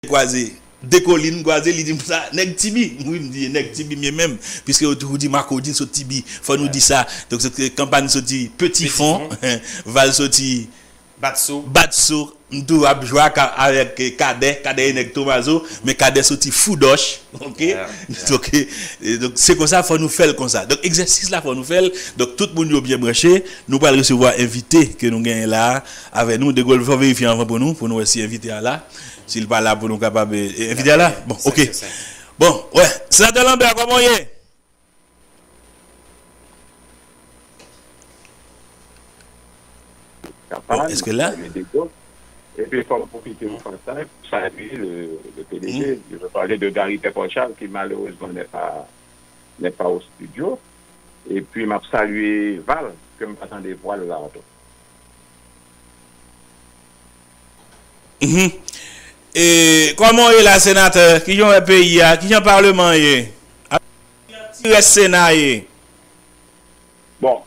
croisé des collines croisées, il dit ça nèg tibi, oui me dit nèg tibi même puisque vous dit Marcodi so tibi, faut nous dire ça. Donc cette campagne sorti petit fond, val sorti Batso m'tou a jouer avec cadet nèg Tomaso, mais cadet sorti foudoche, OK? Donc c'est comme ça faut nous faire comme ça. Donc exercice là faut nous faire. Donc tout le monde bien branché, nous pas recevoir invité que nous gagnons là avec nous de Gaulle faut vérifier avant pour nous aussi invité là. S'il pas là pour nous capable inviter là. Bon, OK. Bon, ouais, Sénateur Lambert comment il est? Bon, est-ce que là et puis, il faut profiter du français pour saluer le PDG. Je veux parler de Gary Pepochal, qui malheureusement n'est pas au studio. Et puis, m'a salué Val, que m'attendais voir là. Et comment est la sénateur? Qui ont un pays, qui ont un parlement? Qui est Sénat? Bon,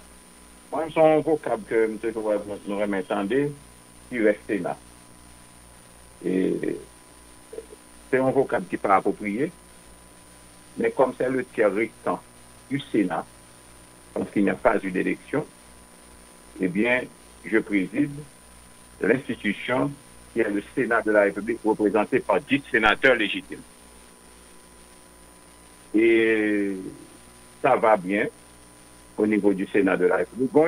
moi, je suis un vocable que nous m'entendez, qui reste Sénat. Et c'est un vocable qui n'est pas approprié, mais comme c'est le tiers restant du Sénat, parce qu'il n'y a pas eu d'élection, eh bien, je préside l'institution qui est le Sénat de la République, représenté par 10 sénateurs légitimes. Et ça va bien au niveau du Sénat de la République. Bon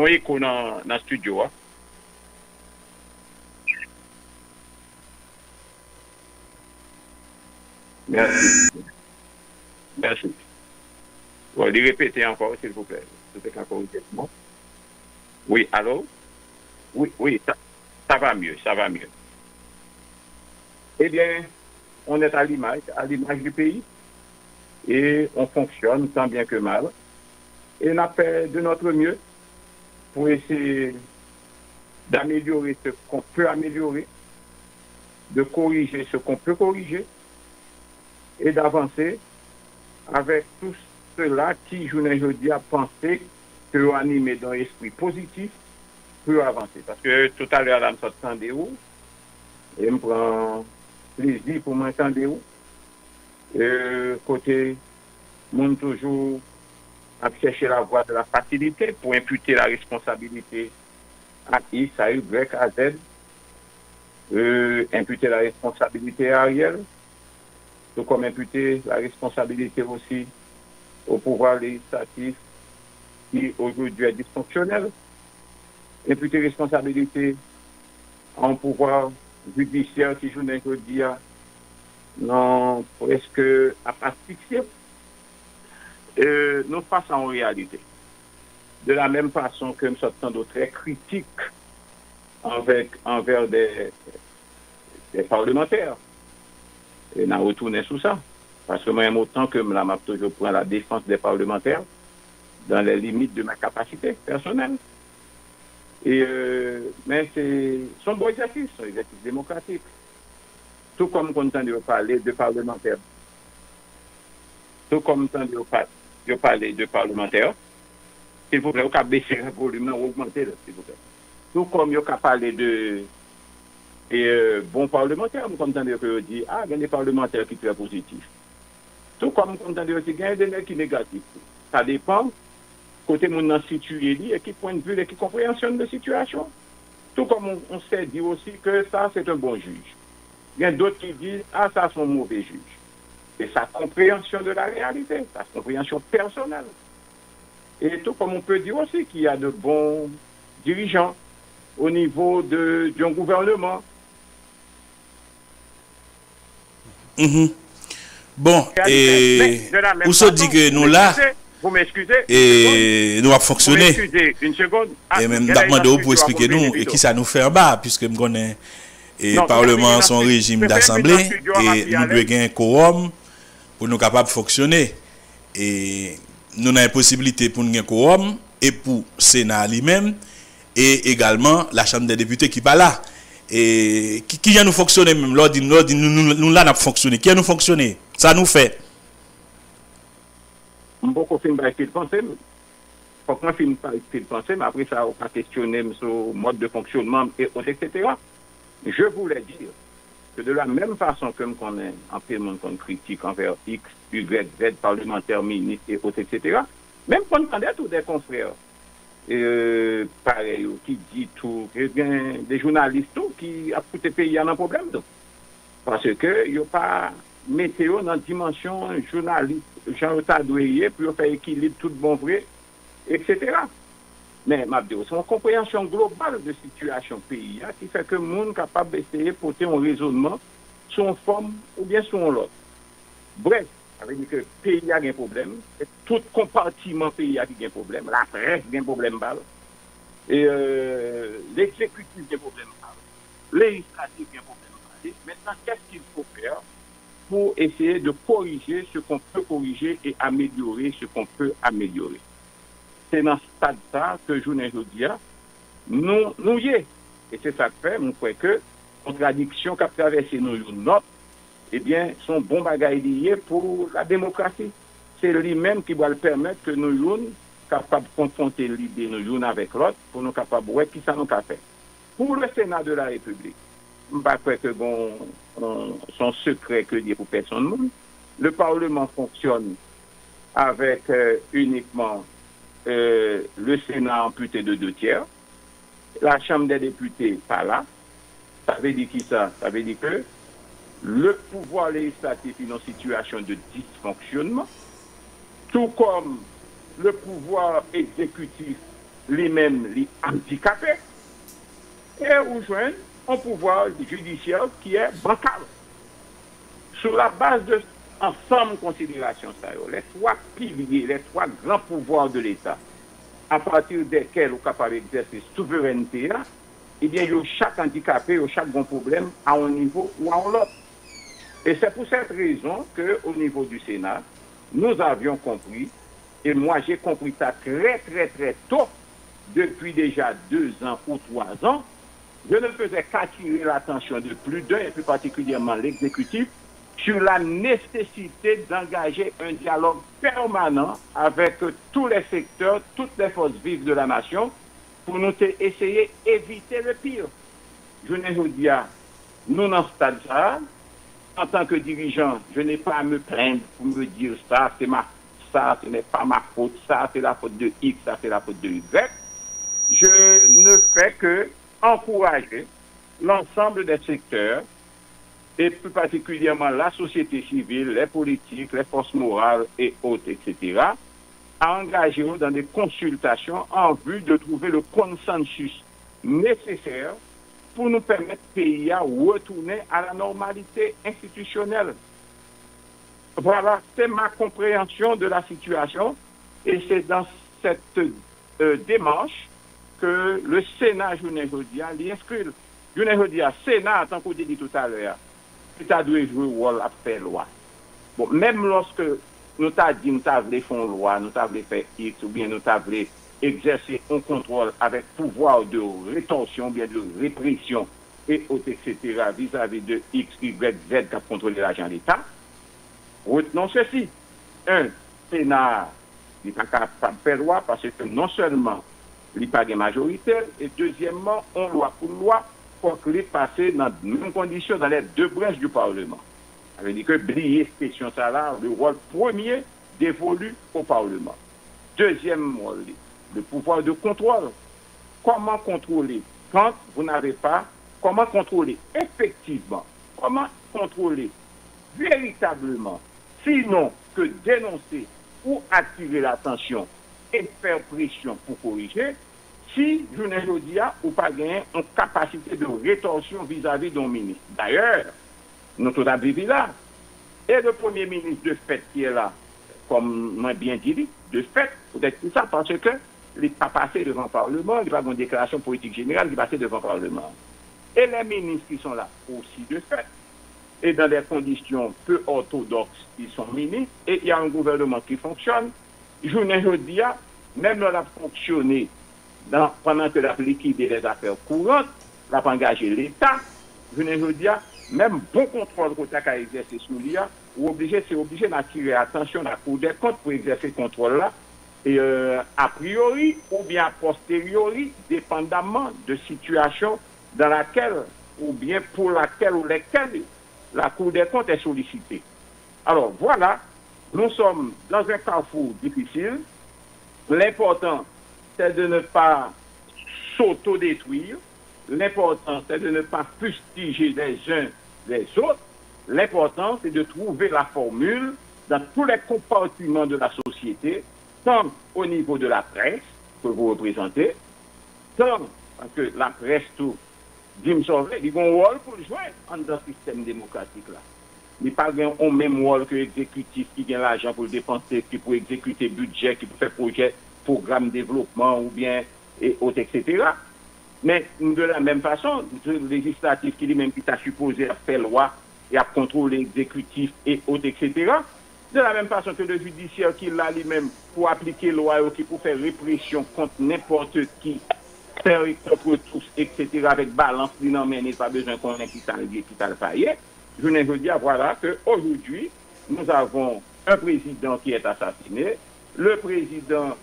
écho dans le studio. Hein. Merci. Merci. Bon, les répéter encore, s'il vous plaît. C'est encore bon. Oui, allô? Oui, ça va mieux, ça va mieux. Eh bien, on est à l'image du pays et on fonctionne tant bien que mal. Et on a fait de notre mieux pour essayer d'améliorer ce qu'on peut améliorer, de corriger ce qu'on peut corriger et d'avancer avec tous ceux-là qui, aujourd'hui, a pensé que animé dans l'esprit positif pour avancer. Parce que tout à l'heure, là, je m'entendais où et je me prends plaisir pour m'entendre où. Côté, monde toujours à chercher la voie de la facilité pour imputer la responsabilité à X, à Y, à Z, imputer la responsabilité à Ariel, tout comme imputer la responsabilité aussi au pouvoir législatif qui aujourd'hui est dysfonctionnel, imputer responsabilité à un pouvoir judiciaire qui joue aujourd'hui non presque à asphyxier. Nous passons en réalité. De la même façon que nous sommes d'autres très critiques envers des parlementaires. Et nous retournons sous ça. Parce que moi, en autant que je m'a toujours pris la défense des parlementaires dans les limites de ma capacité personnelle. Mais ce sont bons exercices, sont exercices démocratiques. Tout comme on entend parler de parlementaires. Tout comme on entend parler de parlementaires, s'il vous plaît, vous pouvez baisser le volume, augmenter, s'il vous plaît. Tout comme vous pouvez parler de bons parlementaires, vous entendez que dit, il y a des parlementaires qui sont très positifs. Tout comme vous entendez aussi, il y a des gens qui sont négatifs. Ça dépend côté mon situé et qui point de vue et qui compréhension de la situation. Tout comme on sait dire aussi que ça, c'est un bon juge. Il y a d'autres qui disent, ça, c'est un mauvais juge. Et sa compréhension de la réalité, sa compréhension personnelle. Et tout comme on peut dire aussi qu'il y a de bons dirigeants au niveau d'un gouvernement. Bon, et où se dit que nous là, vous m'excusez, et nous avons fonctionné. Une seconde. Et même d'abord pour expliquer nous, et qui ça nous fait en bas, puisque nous connaissons le Parlement, son régime d'assemblée, et nous devons gagner un quorum pour nous capables de fonctionner. Et nous avons une possibilité pour nous gagner un quorum, et pour le Sénat lui-même, et également la Chambre des députés qui n'est pas là. Et qui vient nous fonctionner même, nous là, nous fonctionné. Qui vient nous fonctionner? Ça nous fait. Beaucoup de films qui penser. Faut qu'on filme pas qui penser, mais après ça, on va questionner sur le mode de fonctionnement, et etc. Je voulais dire que de la même façon que nous connaissons en fait qu'on critique envers X, Y, Z, parlementaires, ministres et autres, etc., même qu'on connaît tous des confrères, pareil, qui dit tout, et bien des journalistes tout, qui a coûté pays en un problème. Donc. Parce que il n'y a pas météo dans la dimension journaliste, Jean-Otard Douéier, pour faire équilibre tout bon vrai, etc. Mais c'est une compréhension globale de situation pays qui fait que le monde est capable d'essayer de porter un raisonnement sur une forme ou bien sur l'autre. Bref, ça veut dire que le pays a un problème, et tout compartiment pays a un problème, la presse a un problème, et l'exécutif a un problème, les législatifs a un problème. Maintenant, qu'est-ce qu'il faut faire pour essayer de corriger ce qu'on peut corriger et améliorer ce qu'on peut améliorer? C'est dans ce stade-là que je ne dis pas, nous y est. Et c'est ça que fait, je crois que contradiction qui a traversé nos notes, eh bien, sont bons bagailles liés pour la démocratie. C'est lui-même qui va le permettre que nous soyons capables de confronter l'idée nous avec l'autre pour nous capables de voir qui ça nous a fait. Pour le Sénat de la République, je ne crois pas que son secret que dire pour personne. Le Parlement fonctionne avec uniquement le Sénat amputé de 2/3, la Chambre des députés pas là. Ça veut dire qui ça? Ça veut dire que le pouvoir législatif est en situation de dysfonctionnement, tout comme le pouvoir exécutif lui-même est handicapé, et rejoint un pouvoir judiciaire qui est bancal. Sur la base de ensemble considérations, les trois piliers, les trois grands pouvoirs de l'État, à partir desquels on est capable d'exercer souveraineté, eh bien, chaque handicapé, chaque bon problème à un niveau ou à un autre. Et c'est pour cette raison qu'au niveau du Sénat, nous avions compris, et moi j'ai compris ça très très très tôt, depuis déjà 2 ans ou 3 ans, je ne faisais qu'attirer l'attention de plus d'un, et plus particulièrement l'exécutif, sur la nécessité d'engager un dialogue permanent avec tous les secteurs, toutes les forces vives de la nation, pour nous essayer d'éviter le pire. Je ne vous dis pas, nous dans ce stade-là, en tant que dirigeant, je n'ai pas à me plaindre pour me dire ça, ça, ce n'est pas ma faute, ça, c'est la faute de X, ça, c'est la faute de Y. Je ne fais que encourager l'ensemble des secteurs, et plus particulièrement la société civile, les politiques, les forces morales et autres, etc., à engager dans des consultations en vue de trouver le consensus nécessaire pour nous permettre de pays à retourner à la normalité institutionnelle. Voilà, c'est ma compréhension de la situation et c'est dans cette démarche que le Sénat, je ne veux dire, l'inscrit. Je ne veux dire, Sénat, tant qu'on dit tout à l'heure, l'État doit jouer le rôle à faire loi. Bon, même lorsque nous avons dit nous avons fait une loi, nous avons fait X, ou bien nous avons exercer un contrôle avec pouvoir de rétention, bien de répression, et autres, etc., vis-à-vis de X, Y, Z qui a contrôlé l'argent de l'État, retenons ceci. Un, Sénat n'est pas capable de faire loi parce que non seulement il n'est pas majoritaire, et deuxièmement, on loi pour loi, pour qu'il passe dans les mêmes conditions dans les 2 branches du Parlement. Ça veut dire que briller cette question, ça là, le rôle premier dévolu au Parlement. Deuxième rôle, le pouvoir de contrôle. Comment contrôler quand vous n'avez pas, comment contrôler effectivement, comment contrôler véritablement, sinon que dénoncer ou attirer l'attention et faire pression pour corriger, si, je ne veux dire, ou pas gagner une capacité de rétorsion vis-à-vis d'un ministre. D'ailleurs, nous tous avons vécu là. Et le Premier ministre de fait qui est là, comme moi bien dit, de fait, peut-être tout ça, parce que il n'est pas passé devant le Parlement, il n'y a pas une déclaration politique générale, il est passé devant le Parlement. Et les ministres qui sont là aussi de fait, et dans des conditions peu orthodoxes, ils sont ministres, et il y a un gouvernement qui fonctionne. Je ne veux dire, même là, fonctionné pendant que la liquidé les affaires courantes, la engagé l'État, je ne veux dire, même bon contrôle qu'on a exercer sur l'IA, c'est obligé d'attirer attention à la Cour des comptes pour exercer ce contrôle-là, et a priori ou bien a posteriori, dépendamment de situation dans laquelle ou bien pour laquelle ou lesquelles la Cour des comptes est sollicitée. Alors voilà, nous sommes dans un carrefour difficile. L'important, c'est de ne pas s'auto-détruire. L'important, c'est de ne pas fustiger les uns les autres. L'important, c'est de trouver la formule dans tous les compartiments de la société, tant au niveau de la presse que vous représentez, tant parce que la presse, tout, Jim Sauvé, il a un rôle pour jouer dans le système démocratique là. Il n'y a pas un même rôle que l'exécutif qui a l'argent pour le dépenser, qui pour exécuter budget, qui pour faire projet, programme de développement ou bien et autres, etc. Mais de la même façon, le législatif qui lui-même qui t'a supposé faire loi et à contrôler l'exécutif et autres, etc. De la même façon que le judiciaire qui l'a lui-même pour appliquer loi ou qui pour faire répression contre n'importe qui, faire contre tous, etc. avec balance, il n'en mène pas besoin qu'on ait qui t'a le failli. Je ne veux dire, voilà, qu'aujourd'hui, nous avons un président qui est assassiné. Le président,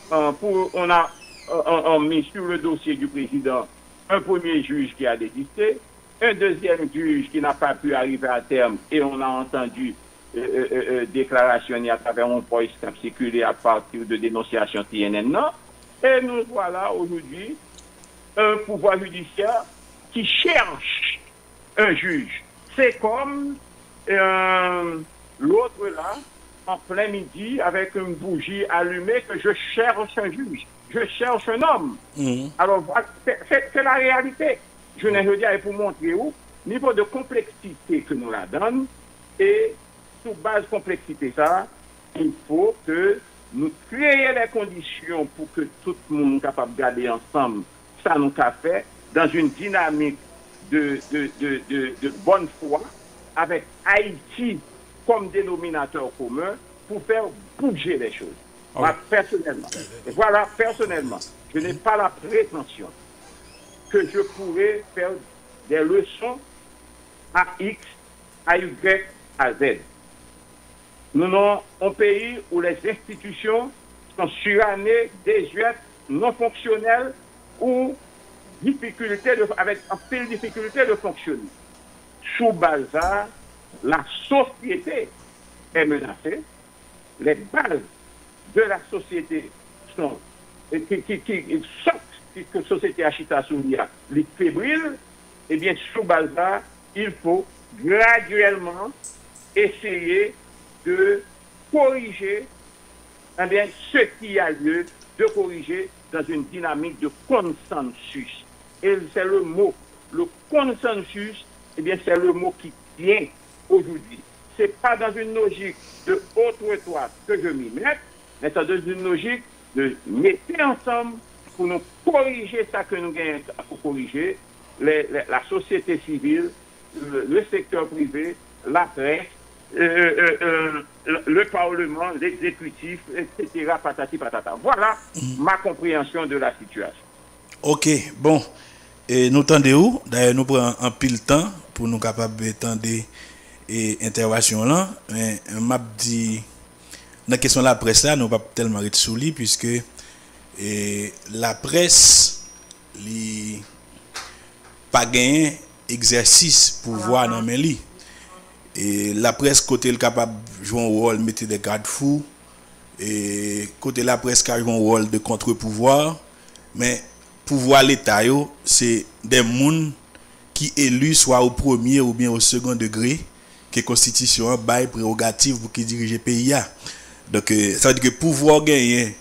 on a mis sur le dossier du président un premier juge qui a désisté, un deuxième juge qui n'a pas pu arriver à terme, et on a entendu déclaration à travers un voice qui a circulé à partir de dénonciation TNN. Et nous voilà aujourd'hui un pouvoir judiciaire qui cherche un juge. C'est comme l'autre là, en plein midi, avec une bougie allumée, que je cherche un juge. Je cherche un homme. Alors, c'est la réalité. Je ne veux dire pour montrer où, niveau de complexité que nous la donne, et sous base de complexité ça, il faut que nous créions les conditions pour que tout le monde soit capable de garder ensemble ça nous a fait dans une dynamique de bonne foi, avec Haïti comme dénominateur commun pour faire bouger les choses. Moi, personnellement, je n'ai pas la prétention que je pourrais faire des leçons à X, à Y, à Z. Nous avons un pays où les institutions sont surannées, désuètes, non fonctionnelles, ou avec un peu de difficulté de fonctionner. Sous Balza, la société est menacée, les bases de la société sont qui sortent que la société Achita Souria, les fébriles, et bien sous Balza, il faut graduellement essayer de corriger ce qui a lieu de corriger dans une dynamique de consensus. Et c'est le mot, le consensus, eh bien c'est le mot qui tient aujourd'hui. Ce n'est pas dans une logique de haute-retoire que je m'y mette, mais c'est dans une logique de mettre ensemble pour nous corriger ça que nous gagnons pour corriger, la société civile, le secteur privé, la presse, le Parlement, l'exécutif, etc. Patati patata. Voilà ma compréhension de la situation. Ok, bon. Et nous tendons où? D'ailleurs, nous prenons un pile temps pour nous capables d'étendre et intervention là. Mais m'a dit dans la question de la presse là, nous pas tellement être sous lui puisque la presse li pas gagné exercice pouvoir dans main li. Et la presse côté le capable jouer un rôle mettre des garde-fous et côté la presse qui joue un rôle de contre-pouvoir mais pouvoir l'état c'est des monde qui élus soit au premier ou bien au second degré que constitution bail prérogative pour qui diriger pays a. Donc ça veut dire que pouvoir gagner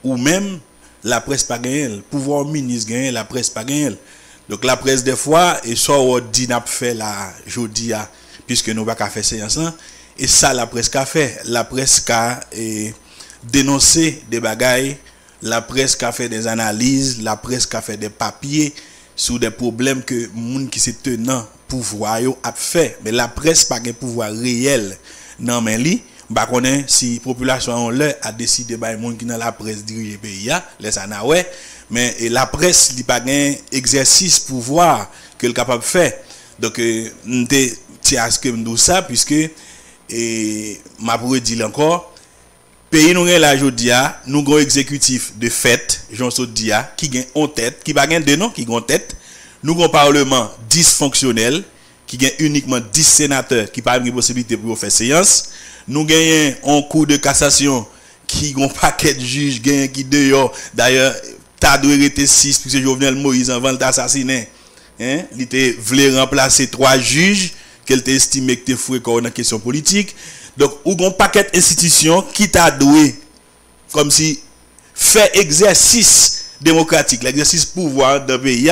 ou même la presse pas gagner, pouvoir ministre gagner, la presse pas gagner. Donc la presse des fois et ça on dit n'a fait la jodi a puisque nous pas qu'à faire séance et ça la presse qu'a fait, la presse qu'a dénoncé des bagailles, la presse qu'a fait des analyses, la presse qu'a fait des papiers sur des problèmes que monde qui se tenant pouvoir yo a fait, mais la presse pas un pouvoir réel non mais li ba connaît si population on leur a décidé ba monde qui dans la presse diriger pays a les ana ouais mais la presse li pas un exercice pouvoir que le capable faire donc c'est à ce que nous ça puisque et m'a pour dire encore pays nous la jodia nous gon exécutif de fait Jean Sodia qui gagne en tête qui pas gagne de nom qui gagne tête nous avons un parlement dysfonctionnel qui a uniquement 10 sénateurs qui parlent de possibilité pour faire séance. Nous avons un cours de cassation qui ont un paquet de juges qui dehors. D'ailleurs, t'as dû être 6 puisque Jovenel Moïse avant l'assassiné. Hein? Il voulait remplacer 3 juges qu'elle t'a estimé que t'es foué dans la question politique. Donc, ou un paquet d'institutions qui t'a doué comme si fait exercice démocratique, l'exercice pouvoir d'un pays,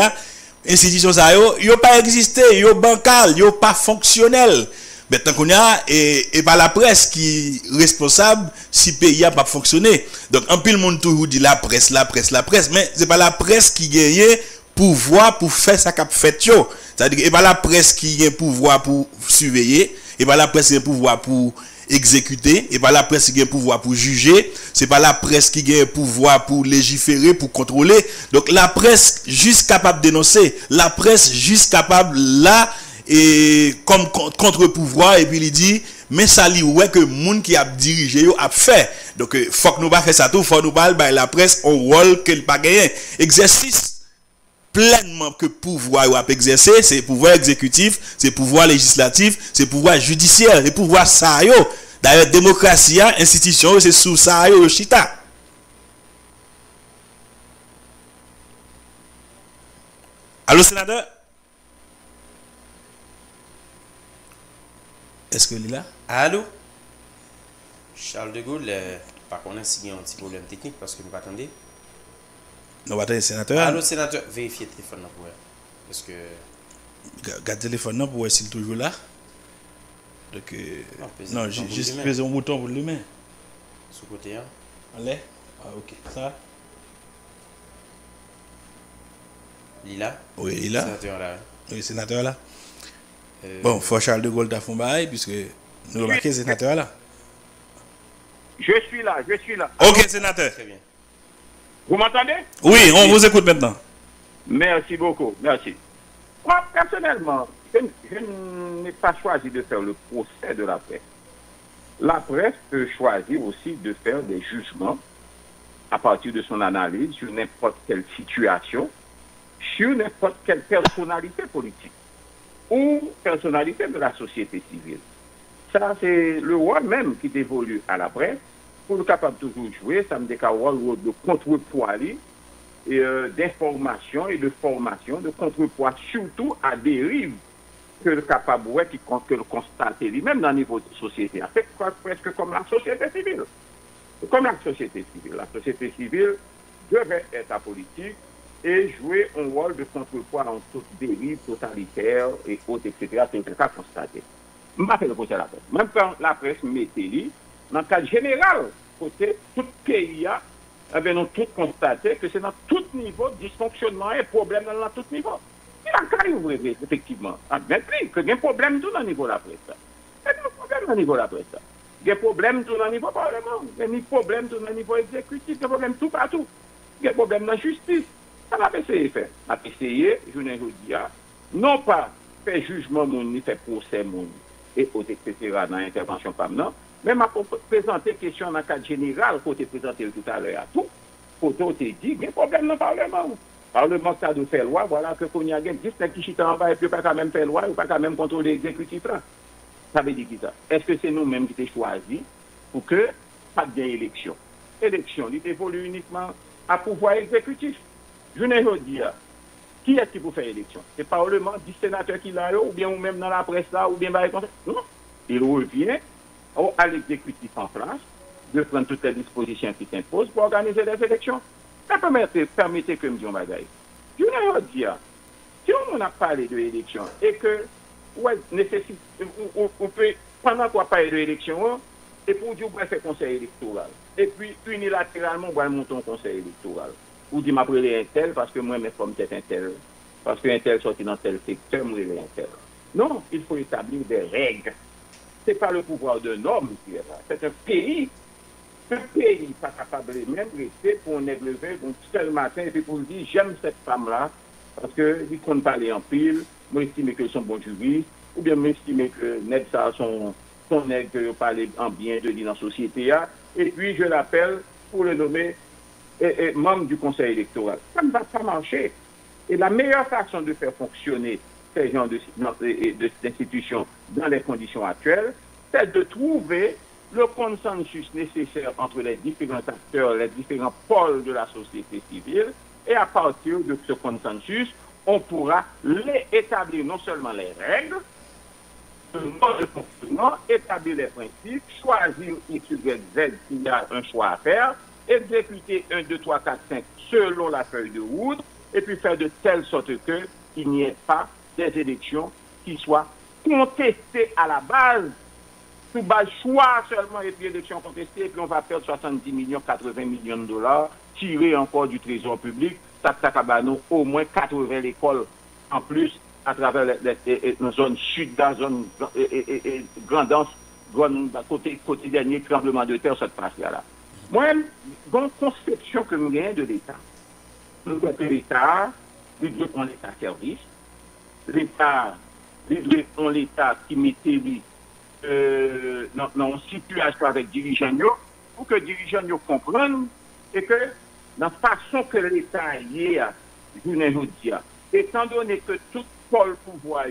institutions ça yo pas existé, yo bancal, yo pas fonctionnel. Maintenant qu'on a et pas la presse qui est responsable si le pays a pas fonctionné. Donc en pile monde toujours dit la presse, mais c'est pas la presse qui gagne pouvoir pour faire ça qu'a fait yo. C'est-à-dire et pas la presse qui gagne pouvoir pour surveiller, et pas la presse qui gagne pouvoir pour exécuter, et pas la presse qui a pouvoir pour juger, c'est pas la presse qui a pouvoir pour légiférer, pour contrôler. Donc la presse juste capable de dénoncer, la presse juste capable là et comme contre-pouvoir, et puis il dit mais ça lui ouais que monde qui a dirigé yo a fait. Donc faut que nous pas faire ça tout, faut nous parler la presse un rôle qu'elle pas gagner. Exercice pleinement que pouvoir a exercer, c'est pouvoir exécutif, c'est pouvoir législatif, c'est pouvoir judiciaire, c'est pouvoir ça yo. D'ailleurs démocratie institution c'est sous ça yo chita. Allô sénateur? Est-ce que il est là? Allô? Charles de Gaulle, par contre, il y a un petit problème technique parce que nous attendons. Non, attendez, sénateur. Allô, sénateur, vérifiez le téléphone là pour parce que. Garde le téléphone là pour voir s'il est toujours là. Donc, non, juste peser un bouton pour le mettre. Sous côté, hein? Allez? Ah, ok. Ça? Il est là? Oui, il est là. Sénateur là. Oui, sénateur là. Bon, faut Charles de Gaulle t'a fait bail puisque nous remarquons sénateur là. Je suis là. Ok, sénateur. Très bien. Vous m'entendez? Oui, on vous écoute maintenant. Merci beaucoup, merci. Moi, personnellement, je n'ai pas choisi de faire le procès de la presse. La presse peut choisir aussi de faire des jugements à partir de son analyse sur n'importe quelle situation, sur n'importe quelle personnalité politique ou personnalité de la société civile. Ça, c'est le rôle même qui évolue à la presse. Pour le capable toujours jouer, ça me dit qu'un rôle de contrepoids et d'information et de formation, de contrepoids surtout à dérive que le capable qui compte que le constate lui-même dans le niveau de société. C'est presque comme la société civile. Comme la société civile. La société civile devait être apolitique et jouer un rôle de contrepoids en toute dérive totalitaire et autres, etc. C'est le cas constaté. Je ne vais pas faire le procès à la presse. Même quand la presse mettait dans le cadre général, côté tout pays, nous avons tous constaté que c'est dans tout niveau de dysfonctionnement et problème dans tout niveau. Il y a un cas, effectivement, que il y a un problème tout dans le niveau de la presse. Il y a un problème dans le niveau de la presse. Il y a un problème tout dans le niveau du Parlement. Il y a un problème tout dans le niveau exécutif. Il y a un problème tout partout. Il y a un problème dans la justice. Ça va essayer de faire. On va essayer, je ne vous dis pas, non pas faire jugement, ni faire procès, et autres, etc., dans l'intervention permanente, mais m'a présenté question dans le cadre général, qu'on t'a présenté tout à l'heure à tout, qu'on t'a dit, il y a un problème dans le Parlement. Le Parlement, ça doit faire loi, voilà que qu'on y a 10 qui chita en bas et puis pas quand même faire loi, ou pas quand même contrôler l'exécutif là. Ça veut dire qui ça? Est-ce que c'est nous-mêmes qui t'ai choisi pour que pas de élection? Élection, il évolue uniquement à pouvoir exécutif. Je ne veux dire, qui est-ce qui peut faire élection? C'est le Parlement, 10 sénateurs qui l'ont, ou bien ou même dans la presse là, ou bien dans les conseils. Non. Il revient à l'exécutif en place de prendre toutes les dispositions qui s'imposent pour organiser des élections. Ça permettez que nous disions bagaille. Je ne veux dire, si on a parlé de l'élection et que, ouais, nécessite, on peut, pendant qu'on parle de l'élection, et pour dire qu'on va faire conseil électoral, et puis unilatéralement, on va monter un conseil électoral. Ou dit m'appeler un tel parce que moi, mes femmes, c'est un tel. Parce qu'un tel sorti dans tel secteur, moi, je un tel. Non, il faut établir des règles. Ce n'est pas le pouvoir d'un homme qui est là. C'est un pays. Un pays pas capable de même rester pour un aigle levé, un seul matin, et puis pour dire j'aime cette femme-là, parce qu'il compte parler en pile, moi j'estime qu'elles sont bons juristes, ou bien moi j'estime que net ça son aigle que parler en bien de lui dans la société, et puis je l'appelle pour le nommer membre du conseil électoral. Ça ne va pas marcher. Et la meilleure façon de faire fonctionner ces genres d'institutions dans les conditions actuelles, c'est de trouver le consensus nécessaire entre les différents acteurs, les différents pôles de la société civile, et à partir de ce consensus, on pourra établir non seulement les règles, le mode de fonctionnement, établir les principes, choisir X, Y, Z s'il y a un choix à faire, exécuter 1, 2, 3, 4, 5 selon la feuille de route, et puis faire de telle sorte qu'il n'y ait pas des élections qui soient contestées à la base, sous base choix seulement, et puis élections contestées, et puis on va perdre 70 millions, 80 millions de dollars, tirés encore du trésor public, Takabano, au moins 80 écoles en plus, à travers les zones sud, dans zone grandance, côté dernier tremblement de terre, cette partie-là. Moi, dans conception que nous gagnons de l'État, nous avons l'État, nous devons l'État service, l'État, nous l'État qui mettait dans une situation avec dirigeants, pour que les dirigeants comprennent et que, dans la façon que l'État y est, étant donné que tout pôle pouvoir,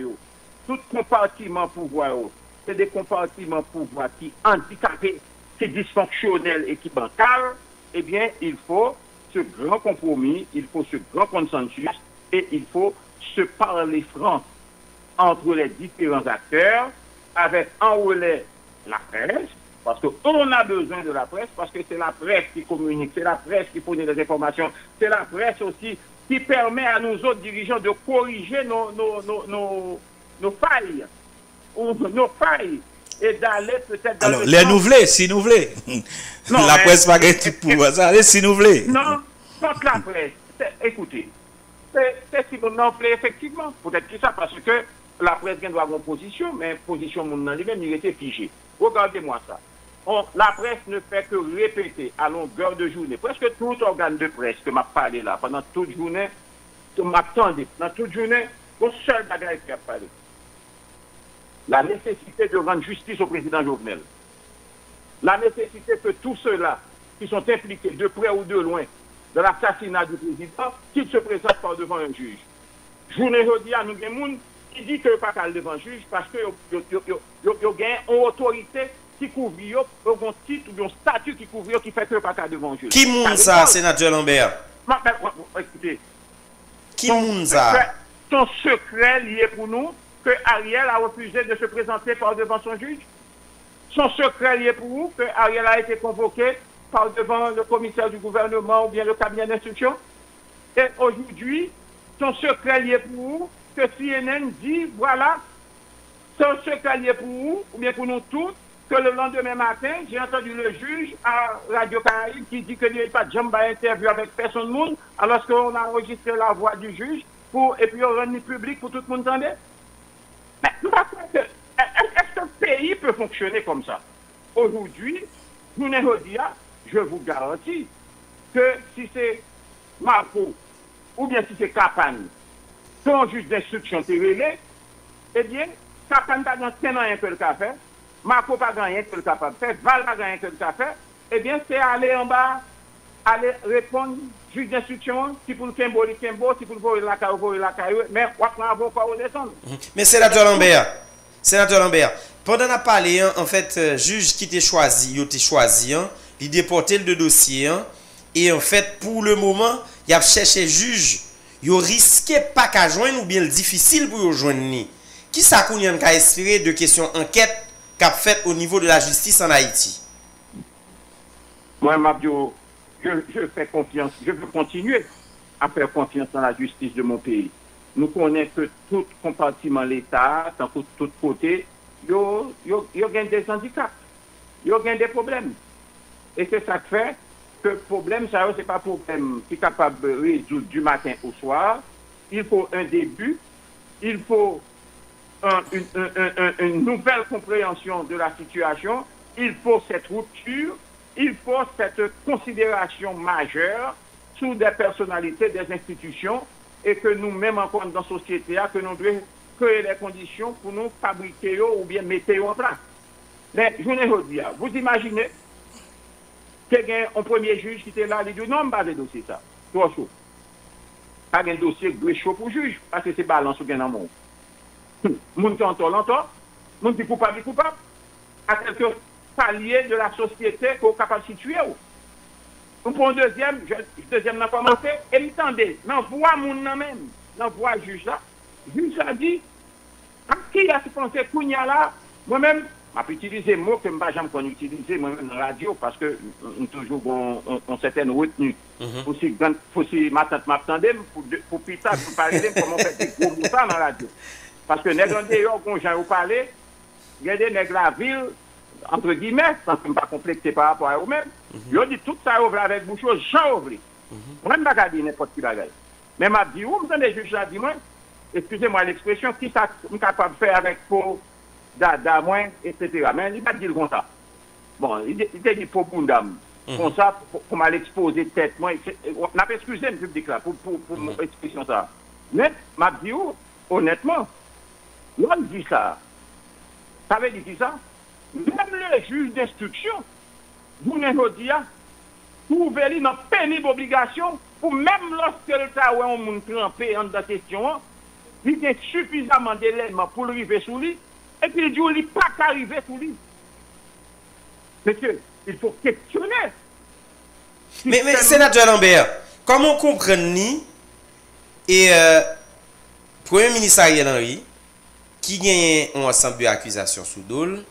tout compartiment pouvoir, c'est des compartiments pouvoir qui handicapés, qui dysfonctionnels et qui bancals, eh bien, il faut ce grand compromis, il faut ce grand consensus et il faut se parler franc entre les différents acteurs avec en relais la presse, parce qu'on a besoin de la presse, parce que c'est la presse qui communique, c'est la presse qui fournit des informations, c'est la presse aussi qui permet à nous autres dirigeants de corriger nos failles, ou nos failles, et d'aller peut-être dans alors, les nous voulons, si nous voulons. Non, la presse pas tout pour ça, allez, si nous voulons. Non, contre la presse, écoutez, c'est si on en fait effectivement, peut-être que ça, parce que la presse doit avoir une position, mais position mon lui-même, il était figé. Regardez-moi ça. La presse ne fait que répéter à longueur de journée, presque tout organe de presse que m'a parlé là, pendant toute journée, m'attendez, dans toute journée, au seul bagage qui a parlé. La nécessité de rendre justice au président Jovenel. La nécessité que tous ceux-là qui sont impliqués de près ou de loin dans l'assassinat du président, qu'ils se présentent par devant un juge. Journée aujourd'hui, à nous, qui dit que pas qu'à devant un juge parce que il y a une autorité qui couvre, un titre ou un statut qui couvre, qui fait que pas qu'à devant un juge. Qui moun ça, sénateur Lambert? Écoutez. Qui moun ça? Son secret lié pour nous que Ariel a refusé de se présenter par devant son juge. Son secret lié pour vous que Ariel a été convoqué par devant le commissaire du gouvernement ou bien le cabinet d'instruction. Et aujourd'hui, son secret lié pour vous que CNN dit, voilà, son secret lié pour vous, ou bien pour nous tous, que le lendemain matin, j'ai entendu le juge à Radio Caraïbe qui dit que il n'y a pas de jambe à interview avec personne monde, alors qu'on a enregistré la voix du juge et puis on rendu public pour tout le monde entendre. Mais est-ce qu'un pays peut fonctionner comme ça? Aujourd'hui, je vous garantis que si c'est Marco ou bien si c'est Capane, son juge d'instruction télé, eh bien, Capane n'a pas rien que le café, Marco pas rien que le capable faire, Val pas rien que le café, eh bien, c'est aller en bas, aller répondre juge d'instruction, si pour le Kembo, si pour le voler la caillou, mais on va avocat au descendre. Mais sénateur Lambert, pendant la parlé, en fait, juge qui t'a choisi, il déporté le dossier, et en fait, pour le moment, il a cherché juge, il risqué pas qu'à joindre ou bien difficile pour joindre. Qui ça qu'on a espéré de questions enquête qu'a fait au niveau de la justice en Haïti? Moi, Mabio, je fais confiance, je veux continuer à faire confiance dans la justice de mon pays. Nous connaissons que tout compartiment de l'État, dans tout côté, il y a des handicaps, il y a des problèmes. Et c'est ça qui fait que le problème, ça, ce n'est pas un problème qui est capable de résoudre du matin au soir. Il faut un début, il faut une nouvelle compréhension de la situation, il faut cette rupture, il faut cette considération majeure sous des personnalités, des institutions, et que nous-mêmes, encore dans la société, que nous devons créer les conditions pour nous fabriquer ou bien mettre en place. Mais je ne veux dire, vous imaginez qu'il y a un premier juge qui était là, il dit non, pas de dossier ça, trop chaud. pas un dossier qui doit chaud pour juge, parce que c'est balance ou bien dans le monde. Moun qui entend l'entend, moun qui coupable, à quelques paliers de la société qu'on est capable de situer. Pour un deuxième n'a commencé, et m'tendez, dans voix moun nan même, dans voix juge là dit, à qui a pensé Kounia là, moi-même, je peux utiliser mot que je ne jamais qu'on utiliser moi-même dans la radio parce que nous toujours on certaine retenue. Pour si ma tante m'attendait pour plus tard pour parler comment on fait des gros mots dans la radio. Parce que nèg en dehors quand j'ai parlé, il y a des nèg la ville entre guillemets, sans que pas complexé par rapport à eux-mêmes. Ils ont dit tout ça ouvre avec bouche Jean ouvre. Moi ne pas dire n'importe qui bagaille. Mais m'a dit où me juge là dit moi, excusez-moi l'expression, qui ça capable de faire avec pour dada moins, etc. Mais il n'a pas dit comme ça. Bon, il a dit pour Bundam. Comme ça, pour m'aller exposer tête, moi, on n'a pas excusé le public là, pour mon expression ça. Mais, m'a dit, honnêtement, on dit ça. Ça veut dire ça? Même le juge d'instruction, vous n'avez dit, trouvez-le dans pénible obligation, pour même lorsque le cas où on m'a trempé en la question, il y a suffisamment d'éléments pour arriver sous lui. Et puis il dit, il n'est pas qu'arriver sous lui. Monsieur, il faut questionner. Mais sénateur Lambert, comment on comprend ni et Premier ministre Ariel Henry, qui gagne un ensemble d'accusations sous dol,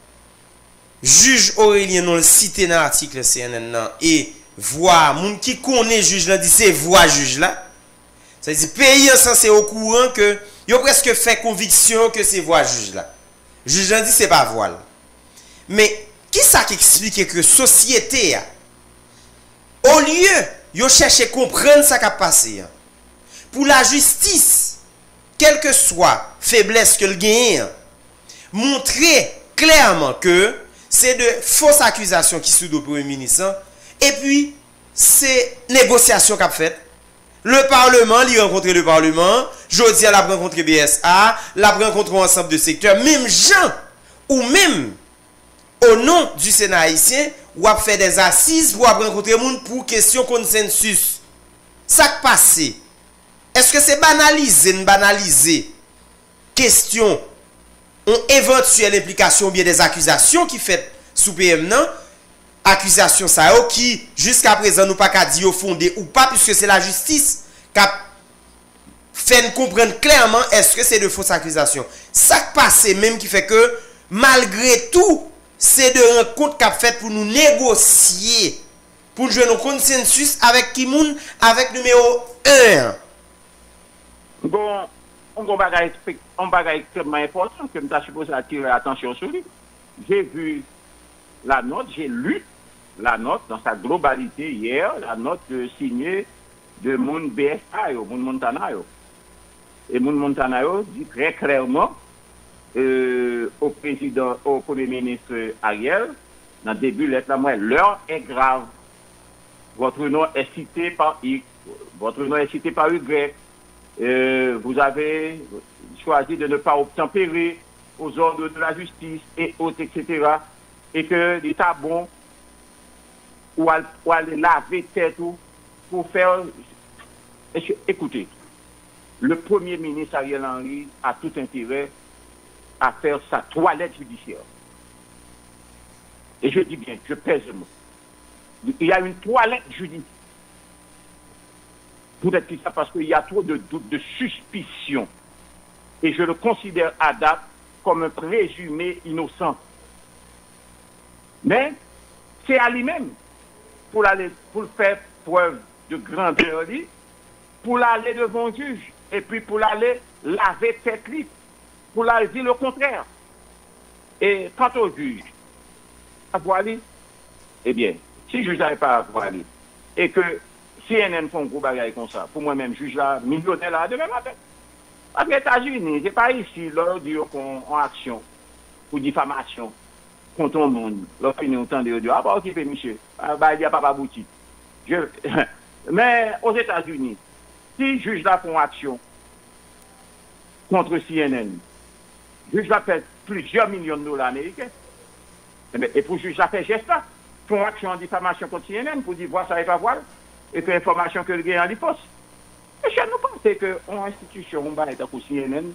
juge Aurélien non le cité dans l'article CNN et voix, moun qui connaît juge là, dit c'est voix juge là. Ça veut dire, pays censé au courant que, il a presque fait conviction que c'est voix juge là. Juge là dit c'est pas voile. Mais qui ça qui explique que société au lieu de chercher à comprendre ce qui a passé pour la justice, quelle que soit faiblesse que le gagne, montrer clairement que c'est de fausses accusations qui sont au Premier ministre et puis c'est négociation qu'a fait. Le Parlement, il a rencontré le Parlement, Jodi a rencontré BSA, l'a rencontré ensemble de secteurs, même gens, ou même au nom du Sénat haïtien, ou a fait des assises pour rencontrer les gens pour question consensus. Ça qui passe, est-ce que c'est banalisé, question, une éventuelle implication ou bien des accusations qui fait sous PM non? Accusation ça qui jusqu'à présent nous pas qu'à dire fondé ou pas puisque c'est la justice qui a fait comprendre clairement est-ce que c'est de fausses accusations. Ça qui passe même qui fait que malgré tout c'est de rencontres qu'a fait pour nous négocier pour jouer un consensus avec qui moun avec numéro 1. Bon, on bagage extrêmement important que je suis supposé attirer l'attention sur lui. J'ai vu la note, j'ai lu la note dans sa globalité hier, la note signée de Moun BSA, Moun Montanayo. Et Moun Montanayo dit très clairement au président, au Premier ministre Ariel, dans le début de lettre, l'heure est grave. Votre nom est cité par X, votre nom est cité par Y. Vous avez choisi de ne pas obtempérer aux ordres de la justice et autres, etc. Et que l'État bon ou aller laver tête pour faire. Écoutez, le Premier ministre Ariel Henry a tout intérêt à faire sa toilette judiciaire. Et je dis bien, je pèse le mot. Il y a une toilette judiciaire. Peut-être que ça parce qu'il y a trop de doutes, de suspicions. Et je le considère à date comme un présumé innocent. Mais c'est à lui-même pour faire preuve de grandeur, pour aller devant le juge, et puis pour aller laver tête libre, pour aller dire le contraire. Et quant au juge, à voiler, eh bien, si le juge n'avait pas à voiler, et que CNN font un gros bagage comme ça, pour moi-même, juge là, millionnaire là, demain matin. Parce que les États-Unis, c'est pas ici, là, en action, pour diffamation, contre le monde. Là, on entend de dire, ah, bah, occupé, monsieur. Ah, bah, il n'y a pas abouti. Mais aux États-Unis, si juge là font action contre CNN, juge là fait plusieurs millions de dollars américains. Et pour juge là fait geste là, font action en diffamation contre CNN pour dire, voir ça et pas voir, et que l'information que le gagnant lui fausse. Et chez nous pas. c'est que une institution, on va être au CNN,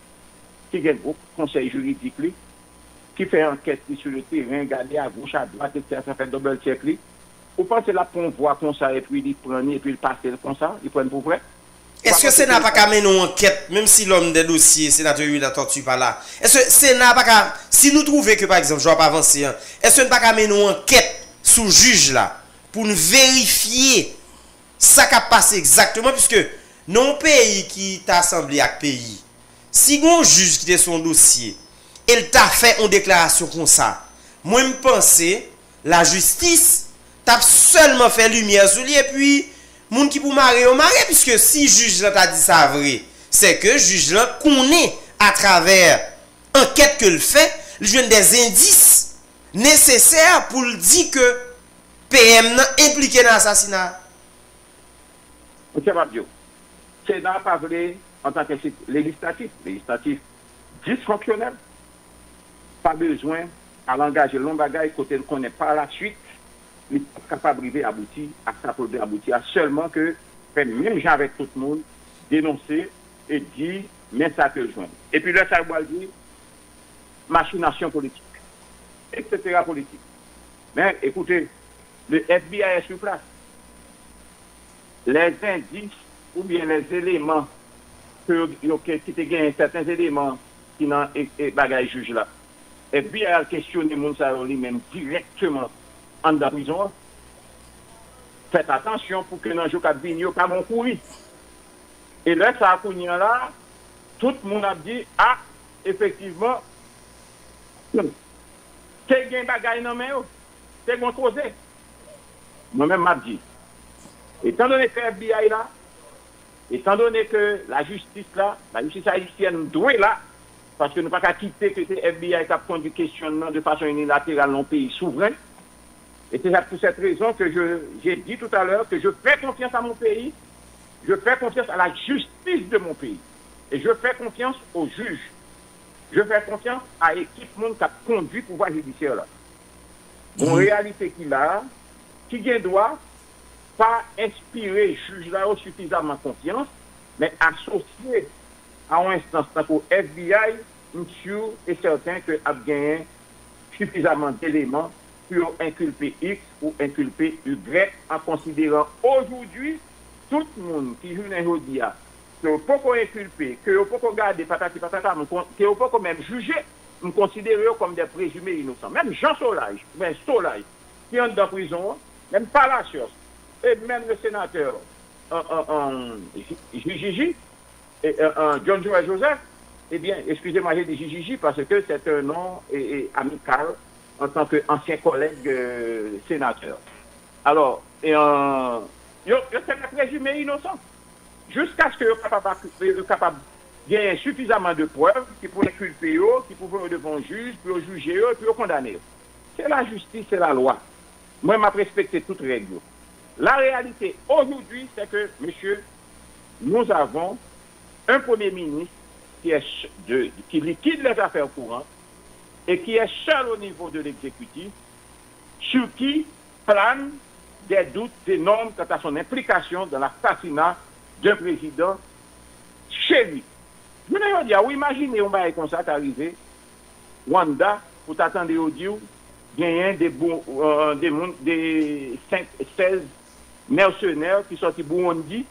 qui a un gros conseil juridique, qui fait enquête sur le terrain, regarder à gauche, à droite, etc., ça fait double check. Vous pensez là qu'on voit comme ça, et puis il prend, et puis il passe comme ça, il prend pour vrai? Est-ce que le Sénat n'a pas qu'à mener une enquête, même si l'homme des dossiers, sénateur Yuri la tortue pas là? Est-ce que le Sénat n'a pas qu'à, si nous trouvons que par exemple, je ne vais pas avancer, est-ce que nous n'a pas qu'à mener une enquête sous le juge là, pour nous vérifier ça qui a passé exactement, puisque non pays qui t'a assemblé avec pays, si un juge qui est son dossier, il t'a fait une déclaration comme ça, moi je pense la justice t'a seulement fait lumière sur lui et puis moun qui pour marier au marié, puisque si juge là t'a dit ça vrai, c'est que juge là connaît à travers enquête que le fait, il joue des indices nécessaires pour le dire que PM n'a impliqué dans l'assassinat. M. Mabdio, c'est n'a pas vrai en tant que législatif dysfonctionnel, pas besoin à l'engager long bagaille côté ne connaît pas la suite. Il est capable d'aboutir à ça pour aboutir à seulement que même gens avec tout le monde dénoncer et dire mais ça que joindre. Et puis là ça va dire machination politique, etc. politique. Mais écoutez, le FBI est sur place. Les indices ou bien les éléments qui te gagnent certains éléments qui n'ont bagaille juge là. FBI a questionné Mounsa lui-même directement en la prison. Faites attention pour que dans le jour qui vient, pas mon courir. Et là, ça a connu là, tout le monde a dit, ah, effectivement, c'est un bagage dans main, c'est un causé. Moi-même, m'a dit, étant donné que FBI là, étant donné que la justice là, la justice haïtienne doit là, parce que nous ne pouvons pas quitter que le FBI qui a pris du questionnement de façon unilatérale dans le pays souverain. Et c'est pour cette raison que j'ai dit tout à l'heure que je fais confiance à mon pays, je fais confiance à la justice de mon pays. Et je fais confiance aux juges. Je fais confiance à l'équipe qui a conduit le pouvoir judiciaire là. En réalité qu'il a, qui ne doit pas inspirer le juge là suffisamment confiance, mais associer à une instance pour FBI, monsieur est certain que a gagné suffisamment d'éléments pour inculper X ou inculper Y en considérant aujourd'hui tout le monde qui joue dans le dia que vous pouvez inculper, que vous pouvez garder patati patata, que vous pouvez même juger, nous considérons comme des présumés innocents. Même Jean Solage, même Solage, qui est dans prison, même Palacios, et même le sénateur Gigi, John Joël Joseph, eh bien, excusez-moi, j'ai dit Gigi parce que c'est un nom amical en tant qu'ancien collègue sénateur. Alors, c'est un présumé innocent. Jusqu'à ce que soient capables de gagner suffisamment de preuves qui pourraient culper, qui pourraient devant un juge, pour juger, pour condamner. C'est la justice, c'est la loi. Moi, je m'ai respecté toutes les règles. La réalité aujourd'hui, c'est que, monsieur, nous avons un Premier ministre qui liquide les affaires courantes et qui est seul au niveau de l'exécutif, sur qui planent des doutes énormes quant à son implication dans l'assassinat d'un président chez lui. Je vais dire, oui, imaginez un bail comme ça qui arrivé, Rwanda, pour t'attendre au dire, gagner des 16 mercenaires qui sortent de Burundi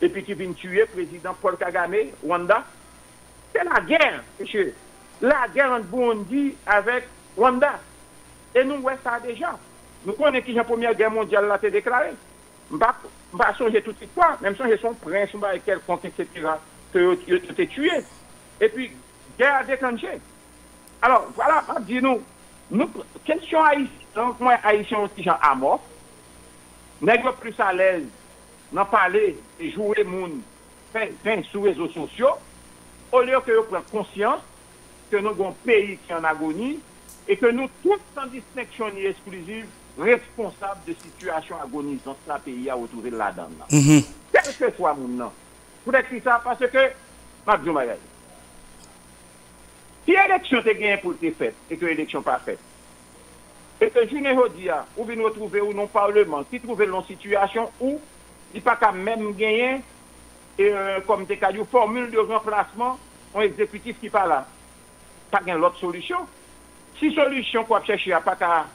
et puis qui viennent tuer le président Paul Kagame, Rwanda. C'est la guerre, monsieur. La guerre entre Burundi avec Rwanda. Et nous, ouais, ça déjà. Nous connaissons qui la Première Guerre mondiale a été déclarée. Je ne vais pas songer toute l'histoire, même si son prince, quelconque, etc., que tu as tué. Et puis, guerre a déclenché. Alors, voilà, dis-nous, question haïtienne, donc moi, haïtien aussi, j'en amorce, n'est pas plus à l'aise d'en parler et jouer moun sur les réseaux sociaux, au lieu que nous prenions conscience que nous avons un pays qui est en agonie et que nous, tous sans distinction ni exclusive, responsables de situation agonisante dans le pays à retrouver là-dedans. Quel que soit mon nom. Pour écrire ça, parce que, Mabdou Magaï, si l'élection est gagnée pour être faite et que l'élection n'est pas faite, et que Julien Rodia, ou bien nous retrouver ou non Parlement, qui trouve une situation où il n'y a pas qu'à même gagner comme des cas, une formule de remplacement, un exécutif qui parle là. Pas gain l'autre solution. Si solution qu'on chercher à pas qu'à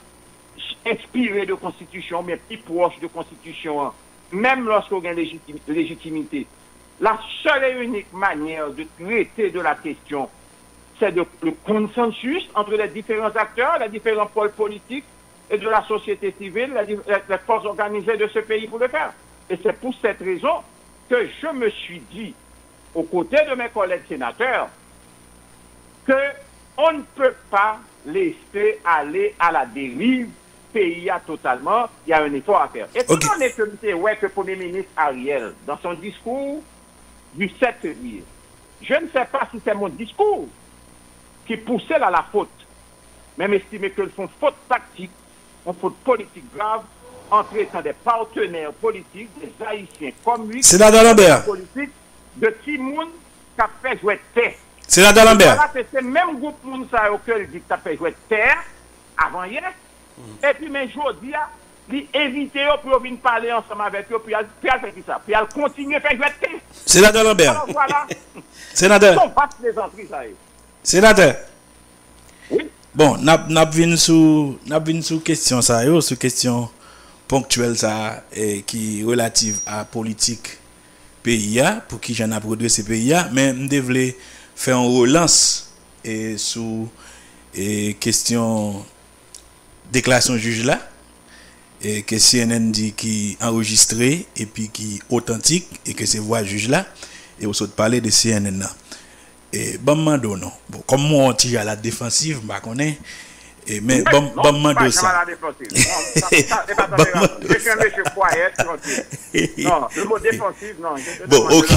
inspirer de constitution, mais plus proche de constitution, même lorsqu'on a légitimité, la seule et unique manière de traiter de la question, c'est le consensus entre les différents acteurs, les différents pôles politiques et de la société civile, les forces organisées de ce pays pour le faire. Et c'est pour cette raison que je me suis dit, aux côtés de mes collègues sénateurs, qu'on ne peut pas laisser aller à la dérive pays totalement, il y a un effort à faire. Et tout le monde est que le Premier ministre Ariel, dans son discours du 7 février, je ne sais pas si c'est mon discours qui poussait à la faute, même estimer qu'ils font faute tactique, une faute politique grave, en traitant des partenaires politiques, des Haïtiens comme lui, Sénateur Lambert, politique de Timoun qui a fait jouer terre. Sénateur Lambert. C'est ce même groupe de monde qui dit qu'il a fait jouer terre avant hier. Et puis, mais je dis, il éviter pour venir parler ensemble avec eux, puis il a fait ça. Puis il continue à faire jouer terre. Sénateur Lambert. Alors voilà. Sénateur. Sénateur. Oui. Bon, n'a vinn sous question ça yo, sous question ponctuelle ça et qui relative à politique pays pour qui j'en a produit ces pays mais me devais faire une relance et sous et question déclaration juge là et que CNN dit qui enregistré et puis qui authentique et que c'est voix juge là et on saute parler de CNN là. Et bon mando non bon comme moi on tire à la défensive bah connaît et mais bon mando ça non le mot défensif non bon OK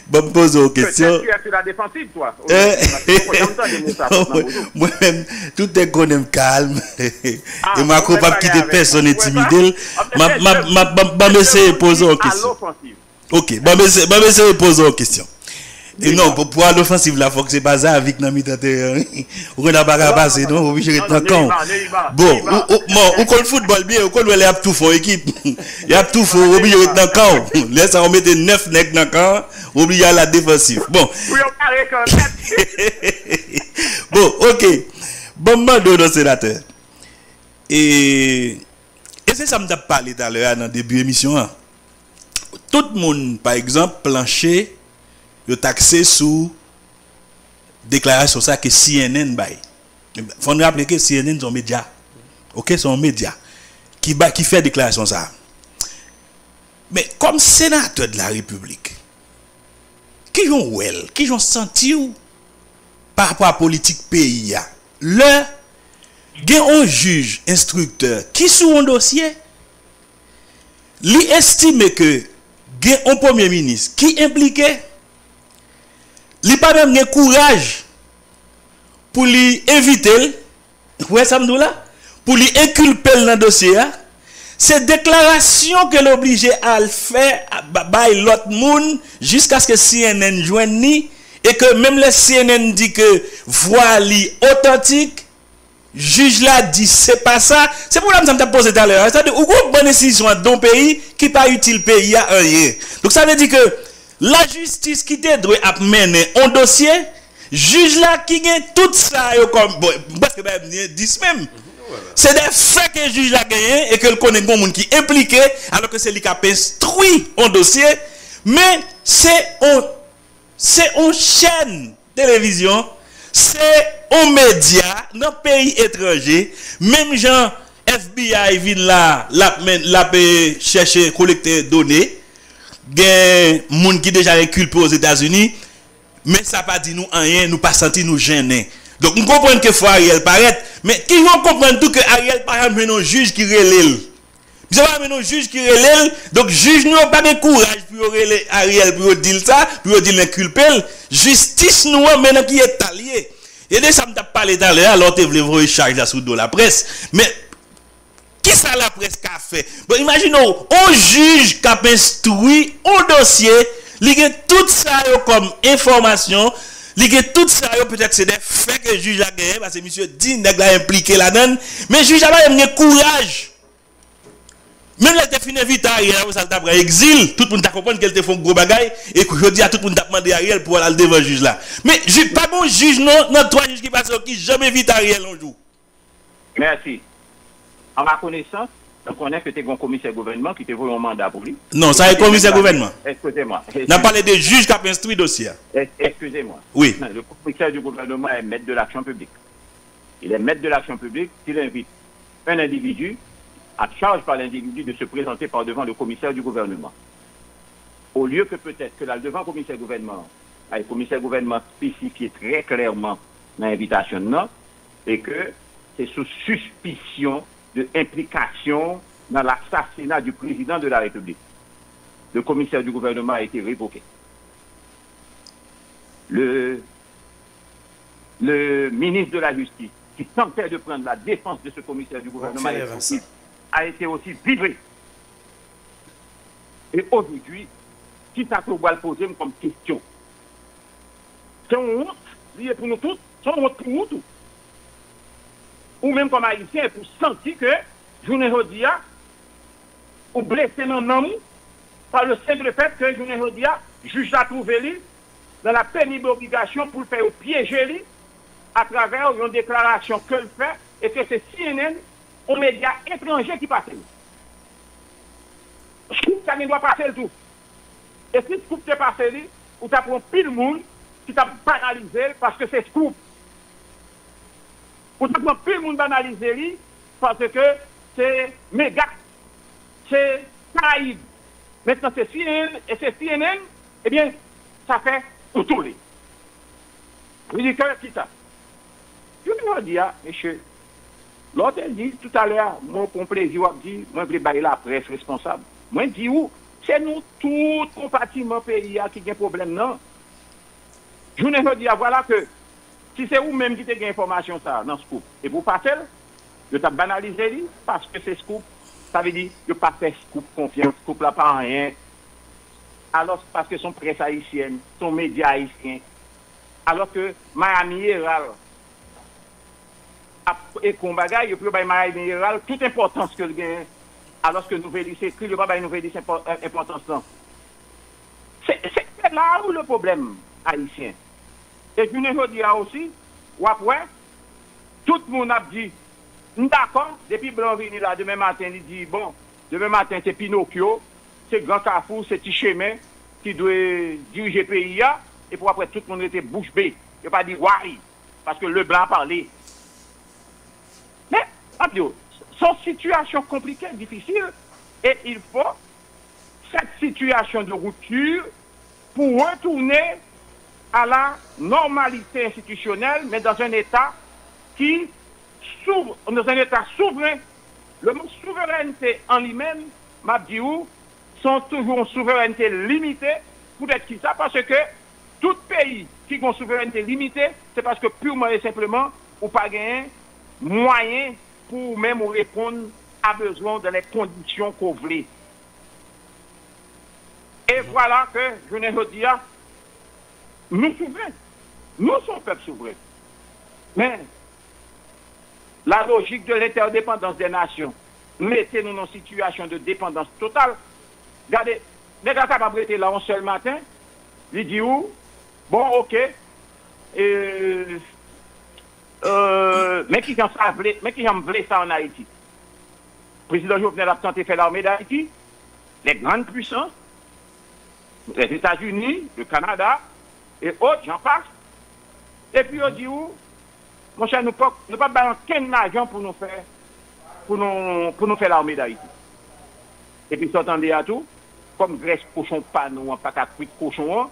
bon pose une question tu es sur la défensive toi moi même tout est qu'on calme et ma capable quitter personne intimidé m'a essayer poser une question OK m'a essayer poser une question. Et non, pour l'offensive, là, il faut que c'est pas ça avec Nami Tante. On n'a pas passer, non, obligé de être dans bon, on connaît le football bien, on connaît les tout fort équipe. Il y a tout fort, obligé d'être dans le camp. Laisse on mettre 9 nègres dans le camp, obligé à la défensive. Bon. Bon, OK. Bon, mando nos sénateurs. Et c'est ça que je parlé tout à l'heure dans le début de l'émission. Tout le monde, par exemple, plancher. Yo taxé sous déclaration ça que CNN bail. Faut nous rappeler que CNN sont médias. OK, sont médias qui fait déclaration ça. Mais comme sénateur de la République, qui ont senti par rapport à la politique pays le gen un juge instructeur qui sous un dossier li estime que gen un premier ministre qui impliqué li pas même gen courage pour lui éviter ouais ça me là pour lui inculper dans dossier c'est déclaration que l'obligé à le faire by l'autre monde jusqu'à ce que CNN joigne ni et que même le CNN dit que voix li authentique juge là dit c'est pas ça c'est pour ça que je me posé tout à l'heure c'est-à-dire ou une bonne décision dans pays qui pas utile pays à rien donc ça veut dire que la justice qui te doit mener un dossier, juge là qui gagne tout ça comme parce que ben 10 même. C'est des faits que le juge là gagné et que le connaît bon monde qui impliqué alors que c'est lui qui a instruit un dossier mais c'est une chaîne télévision, c'est un média dans pays étranger, même gens FBI vient là la chercher collecter données. Gen moun qui déjà inculpé aux États-Unis mais ça pas dit nous rien nous pas senti nous gêner donc on comprend que faut Ariel paraître mais qui vont comprendre tout que Ariel par exemple un juge qui relève c'est pas un juge qui relève donc juge nous pas de courage pour relève Ariel pour dire ça pour dire l'inculper justice nous maintenant qui est allié et de ça me t'a parlé tout à l'heure alors tu voulais voir charge là sous de la presse mais qui ça la presse qu'a fait? Bon, imaginons, un juge qui a instruit un dossier, il a tout ça comme information, il a tout ça peut-être c'est des faits que le juge a gagné, parce que monsieur dit qu'il a impliqué là-dedans, mais le juge a pas eu courage Même les défini vite Ariel, ça t'a pris exil, tout le monde t'a compris qu'elle te font gros bagaille et que je dis à tout le monde t'a demandé Ariel pour aller devant le juge là. Mais pas bon juge non, trois juges qui passent qui jamais vite Ariel un jour. Merci. En ma connaissance, donc on est que tu es un commissaire gouvernement qui te vaut un mandat pour lui. Non, ça est commissaire gouvernement. Excusez-moi. On a parlé des juges qui ont instruit le dossier. Excusez-moi. Oui. Le commissaire du gouvernement est maître de l'action publique. Il est maître de l'action publique s'il invite un individu à charge par l'individu de se présenter par devant le commissaire du gouvernement. Au lieu que peut-être que là, devant le commissaire gouvernement, le commissaire gouvernement spécifié très clairement dans l'invitation, non, et que c'est sous suspicion d'implication dans l'assassinat du président de la République. Le commissaire du gouvernement a été révoqué. Le ministre de la Justice, qui tentait de prendre la défense de ce commissaire du gouvernement, a été aussi vibré. Et aujourd'hui, qui ça doit le poser comme question? C'est une honte liée pour nous tous, c'est une honte pour nous tous. Ou même comme haïtien, pour sentir que, journée aujourd'hui, ou blessé dans l'homme, par le simple fait que, journée aujourd'hui, juge a trouvé lui dans la pénible obligation pour le faire piéger lui à travers une déclaration que le fait et que c'est CNN, aux médias étrangers qui passent. Scoop, ça ne doit passer le tout. Et si Scoop te passe, ou tu apprends pile monde qui t'a banalisé parce que c'est Scoop. Ou tu apprends pile monde banalisé parce que c'est méga, c'est Caraïbe. Maintenant c'est CNN, et c'est CNN, eh bien, ça fait pour tous les. Je dis que qui ça? Je veux dire, monsieur, l'autre dit tout à l'heure, moi, pour plaisir, dit, moi, je vais bailler la presse responsable. Moi, je dis, où? C'est nous, tout compartiment pays qui a un problème, non? Je veux dire, voilà que, si c'est vous-même qui avez l'information, ça, dans Scoop, et vous passez, vous avez banalisé, parce que c'est Scoop, ça veut dire, vous pas fait Scoop confiance, Scoop là, pas rien. Alors, parce que son presse haïtienne, son média haïtien, alors que Miami Herald, et qu'on bagaille, et puis Miami Herald, toute importance que le gagne, alors que Nouvelle c'est écrit, le pas Nouvelle importance non. C'est là où le problème haïtien. Et je ne dis aussi, ou après, tout le monde a dit, d'accord, depuis Blanc venu là, demain matin, il dit, bon, demain matin, c'est Pinocchio, c'est Grand Carrefour, c'est Tichemin qui doit diriger le pays, et pour après, tout le monde était bouche bée. Il n'a pas dit, ouais, parce que le blanc a parlé. Mais, son situation compliquée, difficile, et il faut cette situation de rupture pour retourner à la normalité institutionnelle, mais dans un État qui s'ouvre, dans un État souverain. Le mot souveraineté en lui-même, m'a dit où, sont toujours en souveraineté limitée, pour être qui ça, parce que tout pays qui a une souveraineté limitée, c'est parce que purement et simplement, ou pas gagner moyen pour même répondre à besoin dans les conditions qu'on voulait. Et voilà que, je ne dis pas, nous souverains, nous sommes peuple souverain. Mais la logique de l'interdépendance des nations, mettez-nous dans une situation de dépendance totale. Regardez, les gars capables d'éter là un seul matin, il dit où? Bon, ok. Mais qui j'en voulait ça en Haïti? Le président Jovenel a tenté de faire l'armée d'Haïti, les grandes puissances, les États-Unis, le Canada, et autres, j'en passe. Et puis on dit où? Mon cher, nous ne pas balancer aucun argent pour nous faire l'armée d'Haïti. Et puis s'entendez à tout, comme Grèce cochon pas nous, pas qu'à cuire cochon,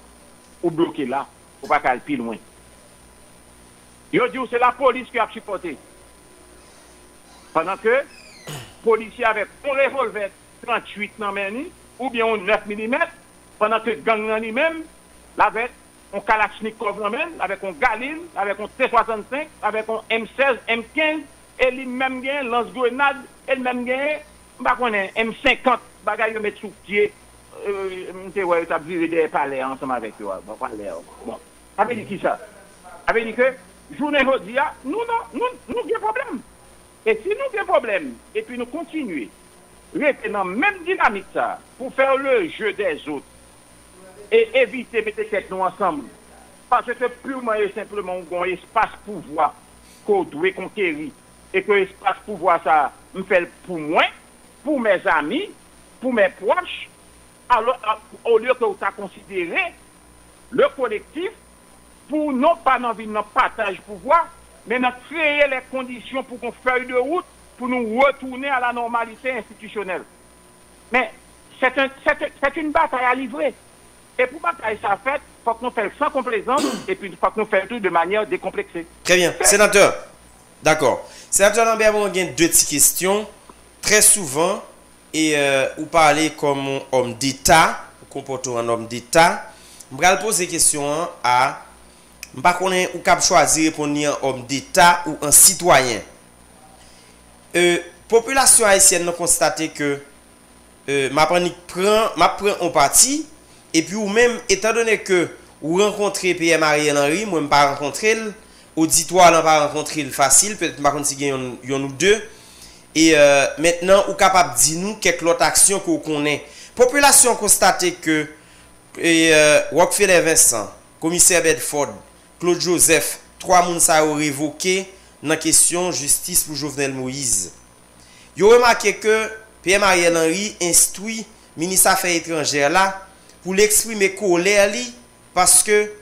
ou bloqué là, ou pas qu'à aller plus loin. Yo dit c'est la police qui a supporté. Pendant que policiers avec un revolver 38 dans main ou bien un 9 mm, pendant que gang dans lui-même, avec un Kalachnikov dans main, avec un Galil, avec un T65, avec un M16, M15, et lui-même gagne lance-grenade, et lui-même gagne, bah qu'on est M50, bagaille mettre sous pied, ouais, tu as vu des palais ensemble avec eux, bon. Avait dit qui ça? Avait dit que journée aujourd'hui, nous avons problème. Et si nous avons problème, et puis nous continuons rester dans la même dynamique ça, pour faire le jeu des autres et éviter de mettre tête nous ensemble. Parce que purement et simplement, on a un espace pouvoir qu'on doit conquérir. Et que l'espace pouvoir, ça me fait pour moi, pour mes amis, pour mes proches, alors au lieu que vous considéré le collectif pour non pas dans le partage pouvoir, mais de créer les conditions pour qu'on fasse de route pour nous retourner à la normalité institutionnelle. Mais c'est une bataille à livrer. Et pour bataille ça fait, il faut que nous fassions sans complaisance et puis il faut que nous fassions tout de manière décomplexée. Très bien. Sénateur, d'accord. Sénateur Lambert, on a deux petites questions. Très souvent, et vous parlez comme homme d'État, vous comportez un homme d'État. Je vais poser des questions à... Je ne sais pas ou cap choisir répondre un homme d'État ou un citoyen. Population haïtienne a constaté que ma prend en partie et puis ou même étant donné que vous rencontrez PM Ariel Henry, moi je pas rencontrer le auditoire n'a pas rencontrer le facile, peut-être pas si yon ou deux et maintenant ou capable dire nous quelques autres actions que vous connaissez. Population constaté que Rockefeller Vincent, commissaire Bedford, Claude Joseph, trois moun sa ont révoqué dans question justice pour Jovenel Moïse. Yo remarqué que PM Ariel Henry instruit ministre Affaires étrangères là pour l'exprimer colère li parce que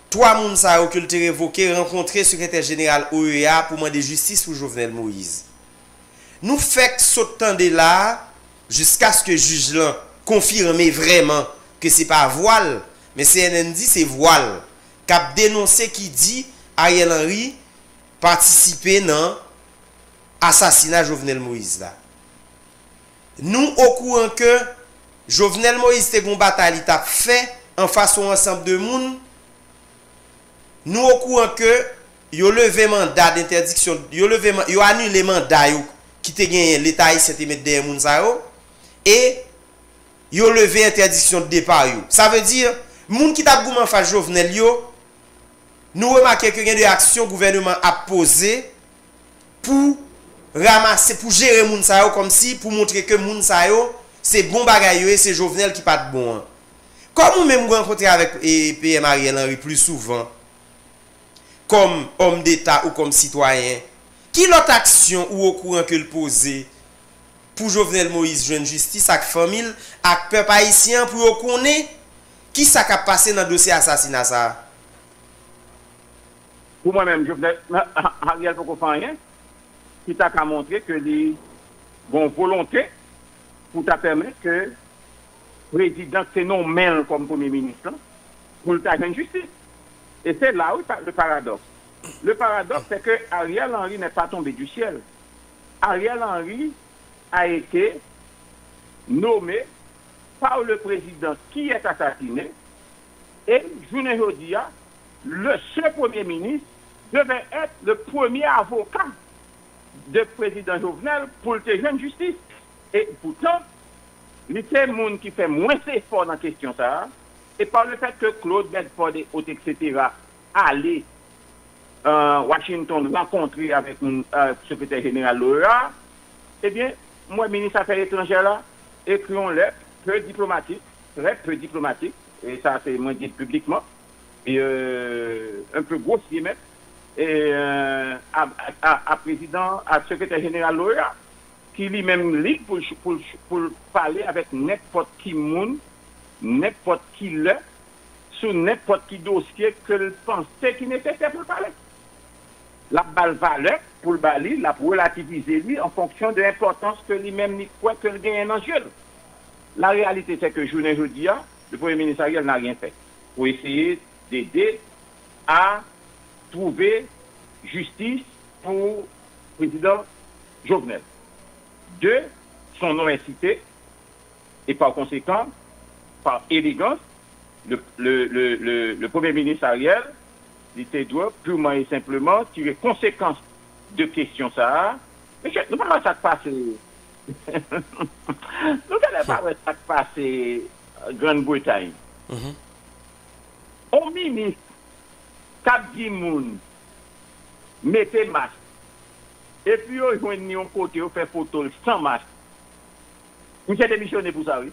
trois moun sa ont que te révoqué rencontrer secrétaire général OEA pour demander justice pour Jovenel Moïse. Nous fait sautant de là jusqu'à ce que juge là confirme vraiment que c'est pas voile mais CNN dit c'est voile cap dénoncé qui dit Ariel Henry participer dans assassinat Jovenel Moïse là. Nous au courant que Jovenel Moïse te gon bataille t'a fait en face au ensemble de monde. Nous au courant que yo levé mandat d'interdiction, yo annulé mandat qui te gagné l'état haïtien te mettre derrière moun sa yo et yo levé interdiction de départ yo. Ça veut dire moun qui t'a gouman face Jovenel yo nous remarquons que il y a des actions gouvernement a posé pour ramasser, pour gérer moun sa yo comme si pour montrer que moun sa yo c'est bon bagay yo et c'est Jovenel qui pas de bon. Comme nous même rencontrer avec PM Ariel Henry plus souvent comme homme d'État ou comme citoyen, qui l'autre action ou au courant que le poser pour Jovenel Moïse jeune justice avec famille avec peuple haïtien pour connaître qui ça a passé dans le dossier assassinat ça? Pour moi-même, Ariel ne peut pas rien, qui t'a qu'à montrer que les bonnes volontés pour te permettre que le président c'est non mail comme premier ministre pour le une justice. Et c'est là où le paradoxe. Le paradoxe, c'est que Ariel Henry n'est pas tombé du ciel. Ariel Henry a été nommé par le président qui est assassiné et, je ne dis pas, ce premier ministre devait être le premier avocat de président Jovenel pour le jeune justice. Et pourtant, il y a des gens qui fait moins d'efforts dans la question ça. Et par le fait que Claude Bedford et autres, etc., allaient Washington rencontrer avec le secrétaire général l'OEA, eh bien, moi, ministre des Affaires étrangères, là, écrivons lettre peu diplomatique, très peu diplomatique, et ça, c'est moi dit publiquement, et un peu grossier même, et à président, à secrétaire général l'OEA, qui lui-même libre pour parler avec n'importe qui monde, n'importe qui le, sur n'importe qui dossier que le pensait qu'il nécessaire pour parler. La balle valeur pour le bali, la pour relativiser lui en fonction de l'importance que lui-même n'y croit que le gagne en jeu. La réalité, c'est que journée aujourd'hui, le Premier ministre Ariel n'a rien fait pour essayer d'aider à trouver justice pour le président Jovenel. Deux, son nom est cité, et par conséquent, par élégance, le Premier ministre Ariel, il doit purement et simplement tirer conséquence de questions ça. Mais nous ne parlons pas de ça passer. Nous n'allons pas de ça passer Grande-Bretagne. Au ministre, Cap Dimoun, mettez masque. Et puis, on joue un côté, on fait photo sans masque. Vous êtes démissionné pour ça, oui.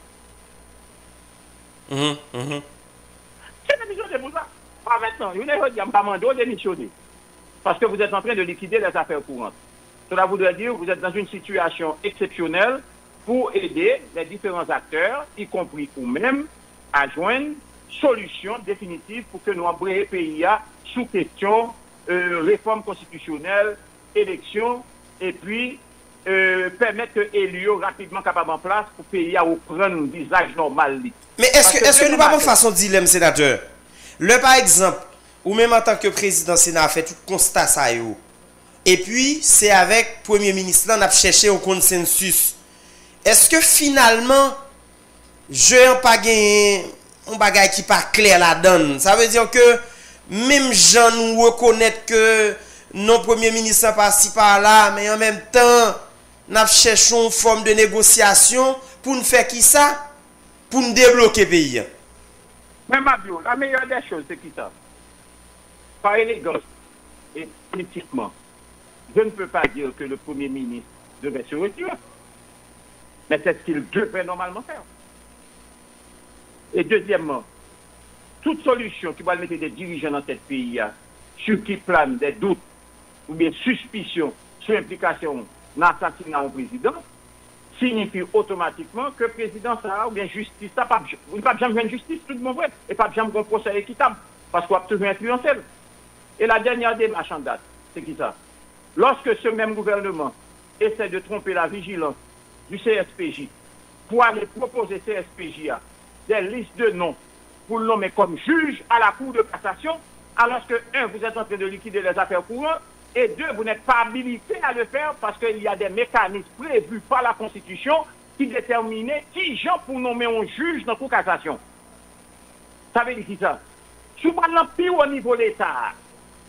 C'est démissionné pour ça. Pas maintenant. Vous n'avez pas demandé de démissionner. Parce que vous êtes en train de liquider les affaires courantes. Cela voudrait dire que vous êtes dans une situation exceptionnelle pour aider les différents acteurs, y compris vous-même, à joindre solution définitive pour que nous embrayions le pays sous question réforme constitutionnelle, élection, et puis permettre que l'élus rapidement capable en place pour que le pays reprenne un visage normal. Mais est-ce que nous n'avons pas façon de dilemme, sénateur? Par exemple, ou même en tant que président Sénat, fait tout constat ça yo. Et puis, c'est avec Premier ministre, là, on a cherché un consensus. Est-ce que finalement, je n'ai pas gagné un bagage qui n'est pas clair là-dedans? Ça veut dire que même gens nous reconnaissent que non Premier ministre par-ci par-là, mais en même temps, nous cherchons une forme de négociation pour nous faire qui ça? Pour nous débloquer le pays. Mais Mabio, la meilleure des choses, c'est qui ça? Par élégance et politiquement, je ne peux pas dire que le Premier ministre devait se retirer. Mais c'est ce qu'il devait normalement faire. Et deuxièmement, toute solution qui va mettre des dirigeants dans ce pays, sur qui plane des doutes ou bien suspicions sur l'implication dans l'assassinat au président, signifie automatiquement que le président ça ou bien justice, ça pas jamais une justice, tout le monde vrai, et pas jamais un procès équitable, parce qu'on va toujours influencer. Et la dernière démarche en date, c'est qui ça? Lorsque ce même gouvernement essaie de tromper la vigilance du CSPJ pour aller proposer CSPJ des listes de noms pour le nommer comme juge à la Cour de cassation, alors que, un, vous êtes en train de liquider les affaires courantes, et deux, vous n'êtes pas habilité à le faire parce qu'il y a des mécanismes prévus par la Constitution qui déterminent qui gens pour nommer un juge dans la Cour de cassation. Ça veut dire qui ça? Si vous avez pire au niveau de l'État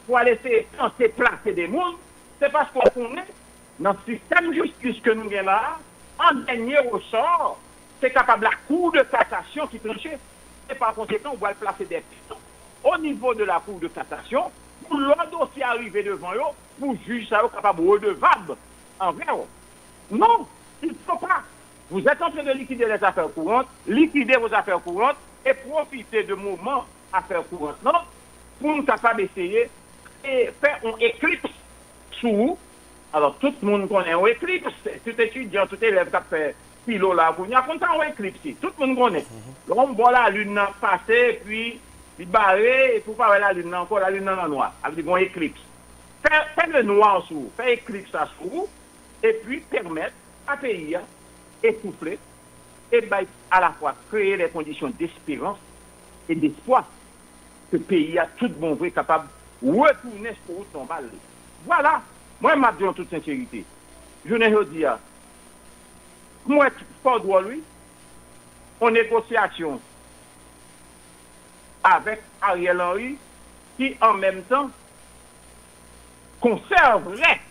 pour aller se placer des mondes, c'est parce qu'on connaît dans le système de justice que nous avons là, en dernier ressort, c'est capable la Cour de cassation qui tranche. Et par conséquent, on va placer des pions au niveau de la Cour de cassation pour le dossier arriver devant eux, pour juger ça capable redevable envers eux. Non, il ne faut pas. Vous êtes en train de liquider les affaires courantes, liquider vos affaires courantes et profiter de moments affaires courantes. Non, pour nous capables d'essayer et faire un éclipse sous. Alors, tout le monde connaît un éclipse. Tout étudiant, tout élève qui a fait philo là, il y a content un éclipse. Tout le monde connaît. On voit la lune passer, puis il barré, et pour pas voir la lune encore, la lune dans le noir. Avec un éclipse. Faire le noir sous, faire éclipse à sous, et puis permettre à pays essouffler, et à la fois créer les conditions d'espérance et d'espoir que le pays a tout bon vrai capable de retourner sur son balle. Voilà. Moi, je dis en toute sincérité, je ne veux dire, moi, pas droit lui, en négociation avec Ariel Henry, qui en même temps conserverait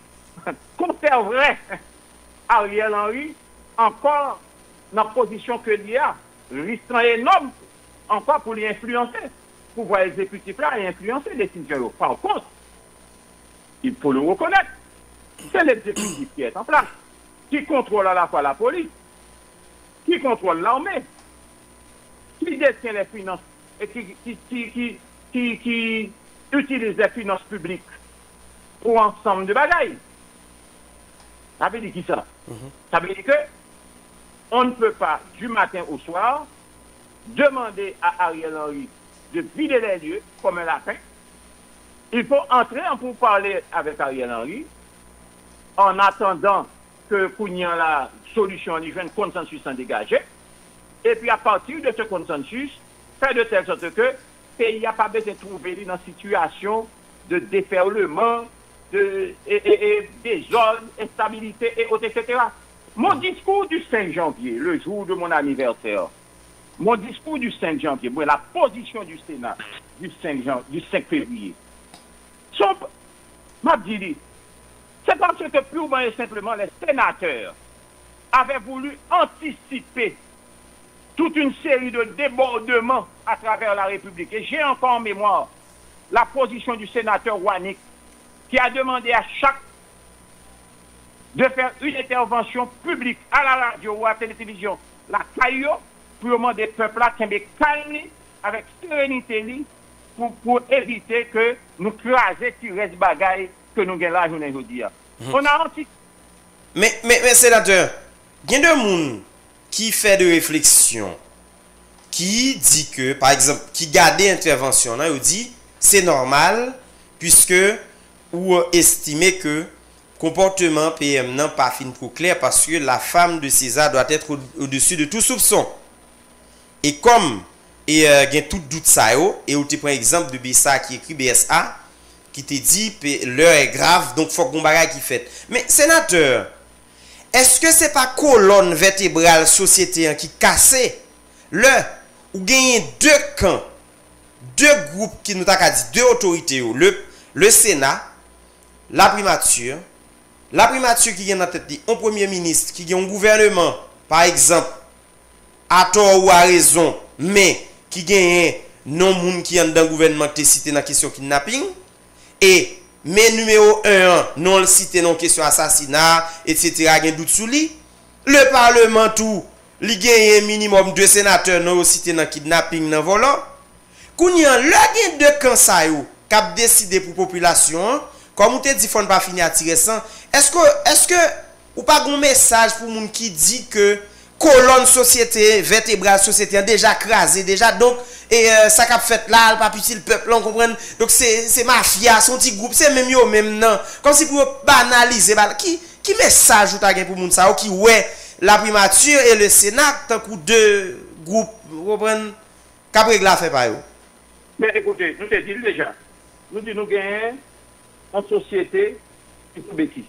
Ariel Henry encore dans la position que il y a, risquant énorme encore pour l'influencer, pour pouvoir exécutif là et influencer les décisions. Par contre, il faut le reconnaître. C'est l'exécutif qui est en place, qui contrôle à la fois la police, qui contrôle l'armée, qui détient les finances et qui utilise les finances publiques pour ensemble de bagailles. Ça veut dire qui ça? Ça veut dire que on ne peut pas, du matin au soir, demander à Ariel Henry de vider les lieux comme un lapin. Il faut entrer pour parler avec Ariel Henry en attendant que Kounyan la solution y un consensus en dégagé. Et puis à partir de ce consensus, faire de telle sorte que le pays n'a pas besoin de trouver dans une situation de déferlement, de désordre, instabilité, et autres, etc. Mon discours du 5 janvier, le jour de mon anniversaire, mon discours du 5 janvier, la position du Sénat du 5 février, c'est parce que purement et simplement les sénateurs avaient voulu anticiper toute une série de débordements à travers la République. Et j'ai encore en mémoire la position du sénateur Wannick qui a demandé à chaque de faire une intervention publique à la radio ou à la télévision, la caillou, pour demander au peuple là qui est calme, avec sérénité, pour éviter que nous craser qui reste bagaille que nous gagnons la journée aujourd'hui. On a anti. Mais sénateur, il y a des gens qui fait de réflexion, qui dit que, par exemple, qui garde l'intervention, là, il dit c'est normal, puisque ou estimez que comportement PM n'a pas fin trop clair parce que la femme de César doit être au-dessus de tout soupçon. Et comme il y a tout doute ça, et on te prend exemple de BSA qui écrit BSA, qui te dit l'heure est grave, donc il faut qu'on bagaille qui fait. Mais sénateur, est-ce que c'est pas colonne vertébrale société qui cassée? Ou gagne deux camps, deux groupes qui nous t'a dit, deux autorités, le Sénat, la primature qui vient dans la tête, un premier ministre, qui a un gouvernement, par exemple, à tort ou à raison, mais qui gagne non moun qui est dans le gouvernement qui est cité dans la question kidnapping, et mais numéro 1, non le cité dans la question assassinat, etc., gagne doute sous lui. Le Parlement tout, il gagne minimum 2 sénateurs non cité dans kidnapping, dans volant. Kounya, le gagne de camp ça yo, cap décider pour population, comme on te dit faut pas finir à tirer ça. Est-ce que ou pas un message pour moun qui dit que colonne société vertébrale société déjà crasé déjà donc et ça qu'a fait là pas petit le peuple on comprend donc c'est mafia son petit groupe c'est même yo même non comme si pour banaliser qui message ou ta gen pour moun ça qui ouais la primature et le Sénat tant que deux groupes vous comprenez qu'a régler fait pas yo. Mais écoutez nous te dit déjà nous gagnons en société qui sont bêtises.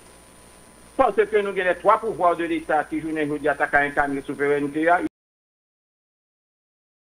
Parce que nous avons les 3 pouvoirs de l'État qui jouent aujourd'hui attaquer un camion de souveraineté,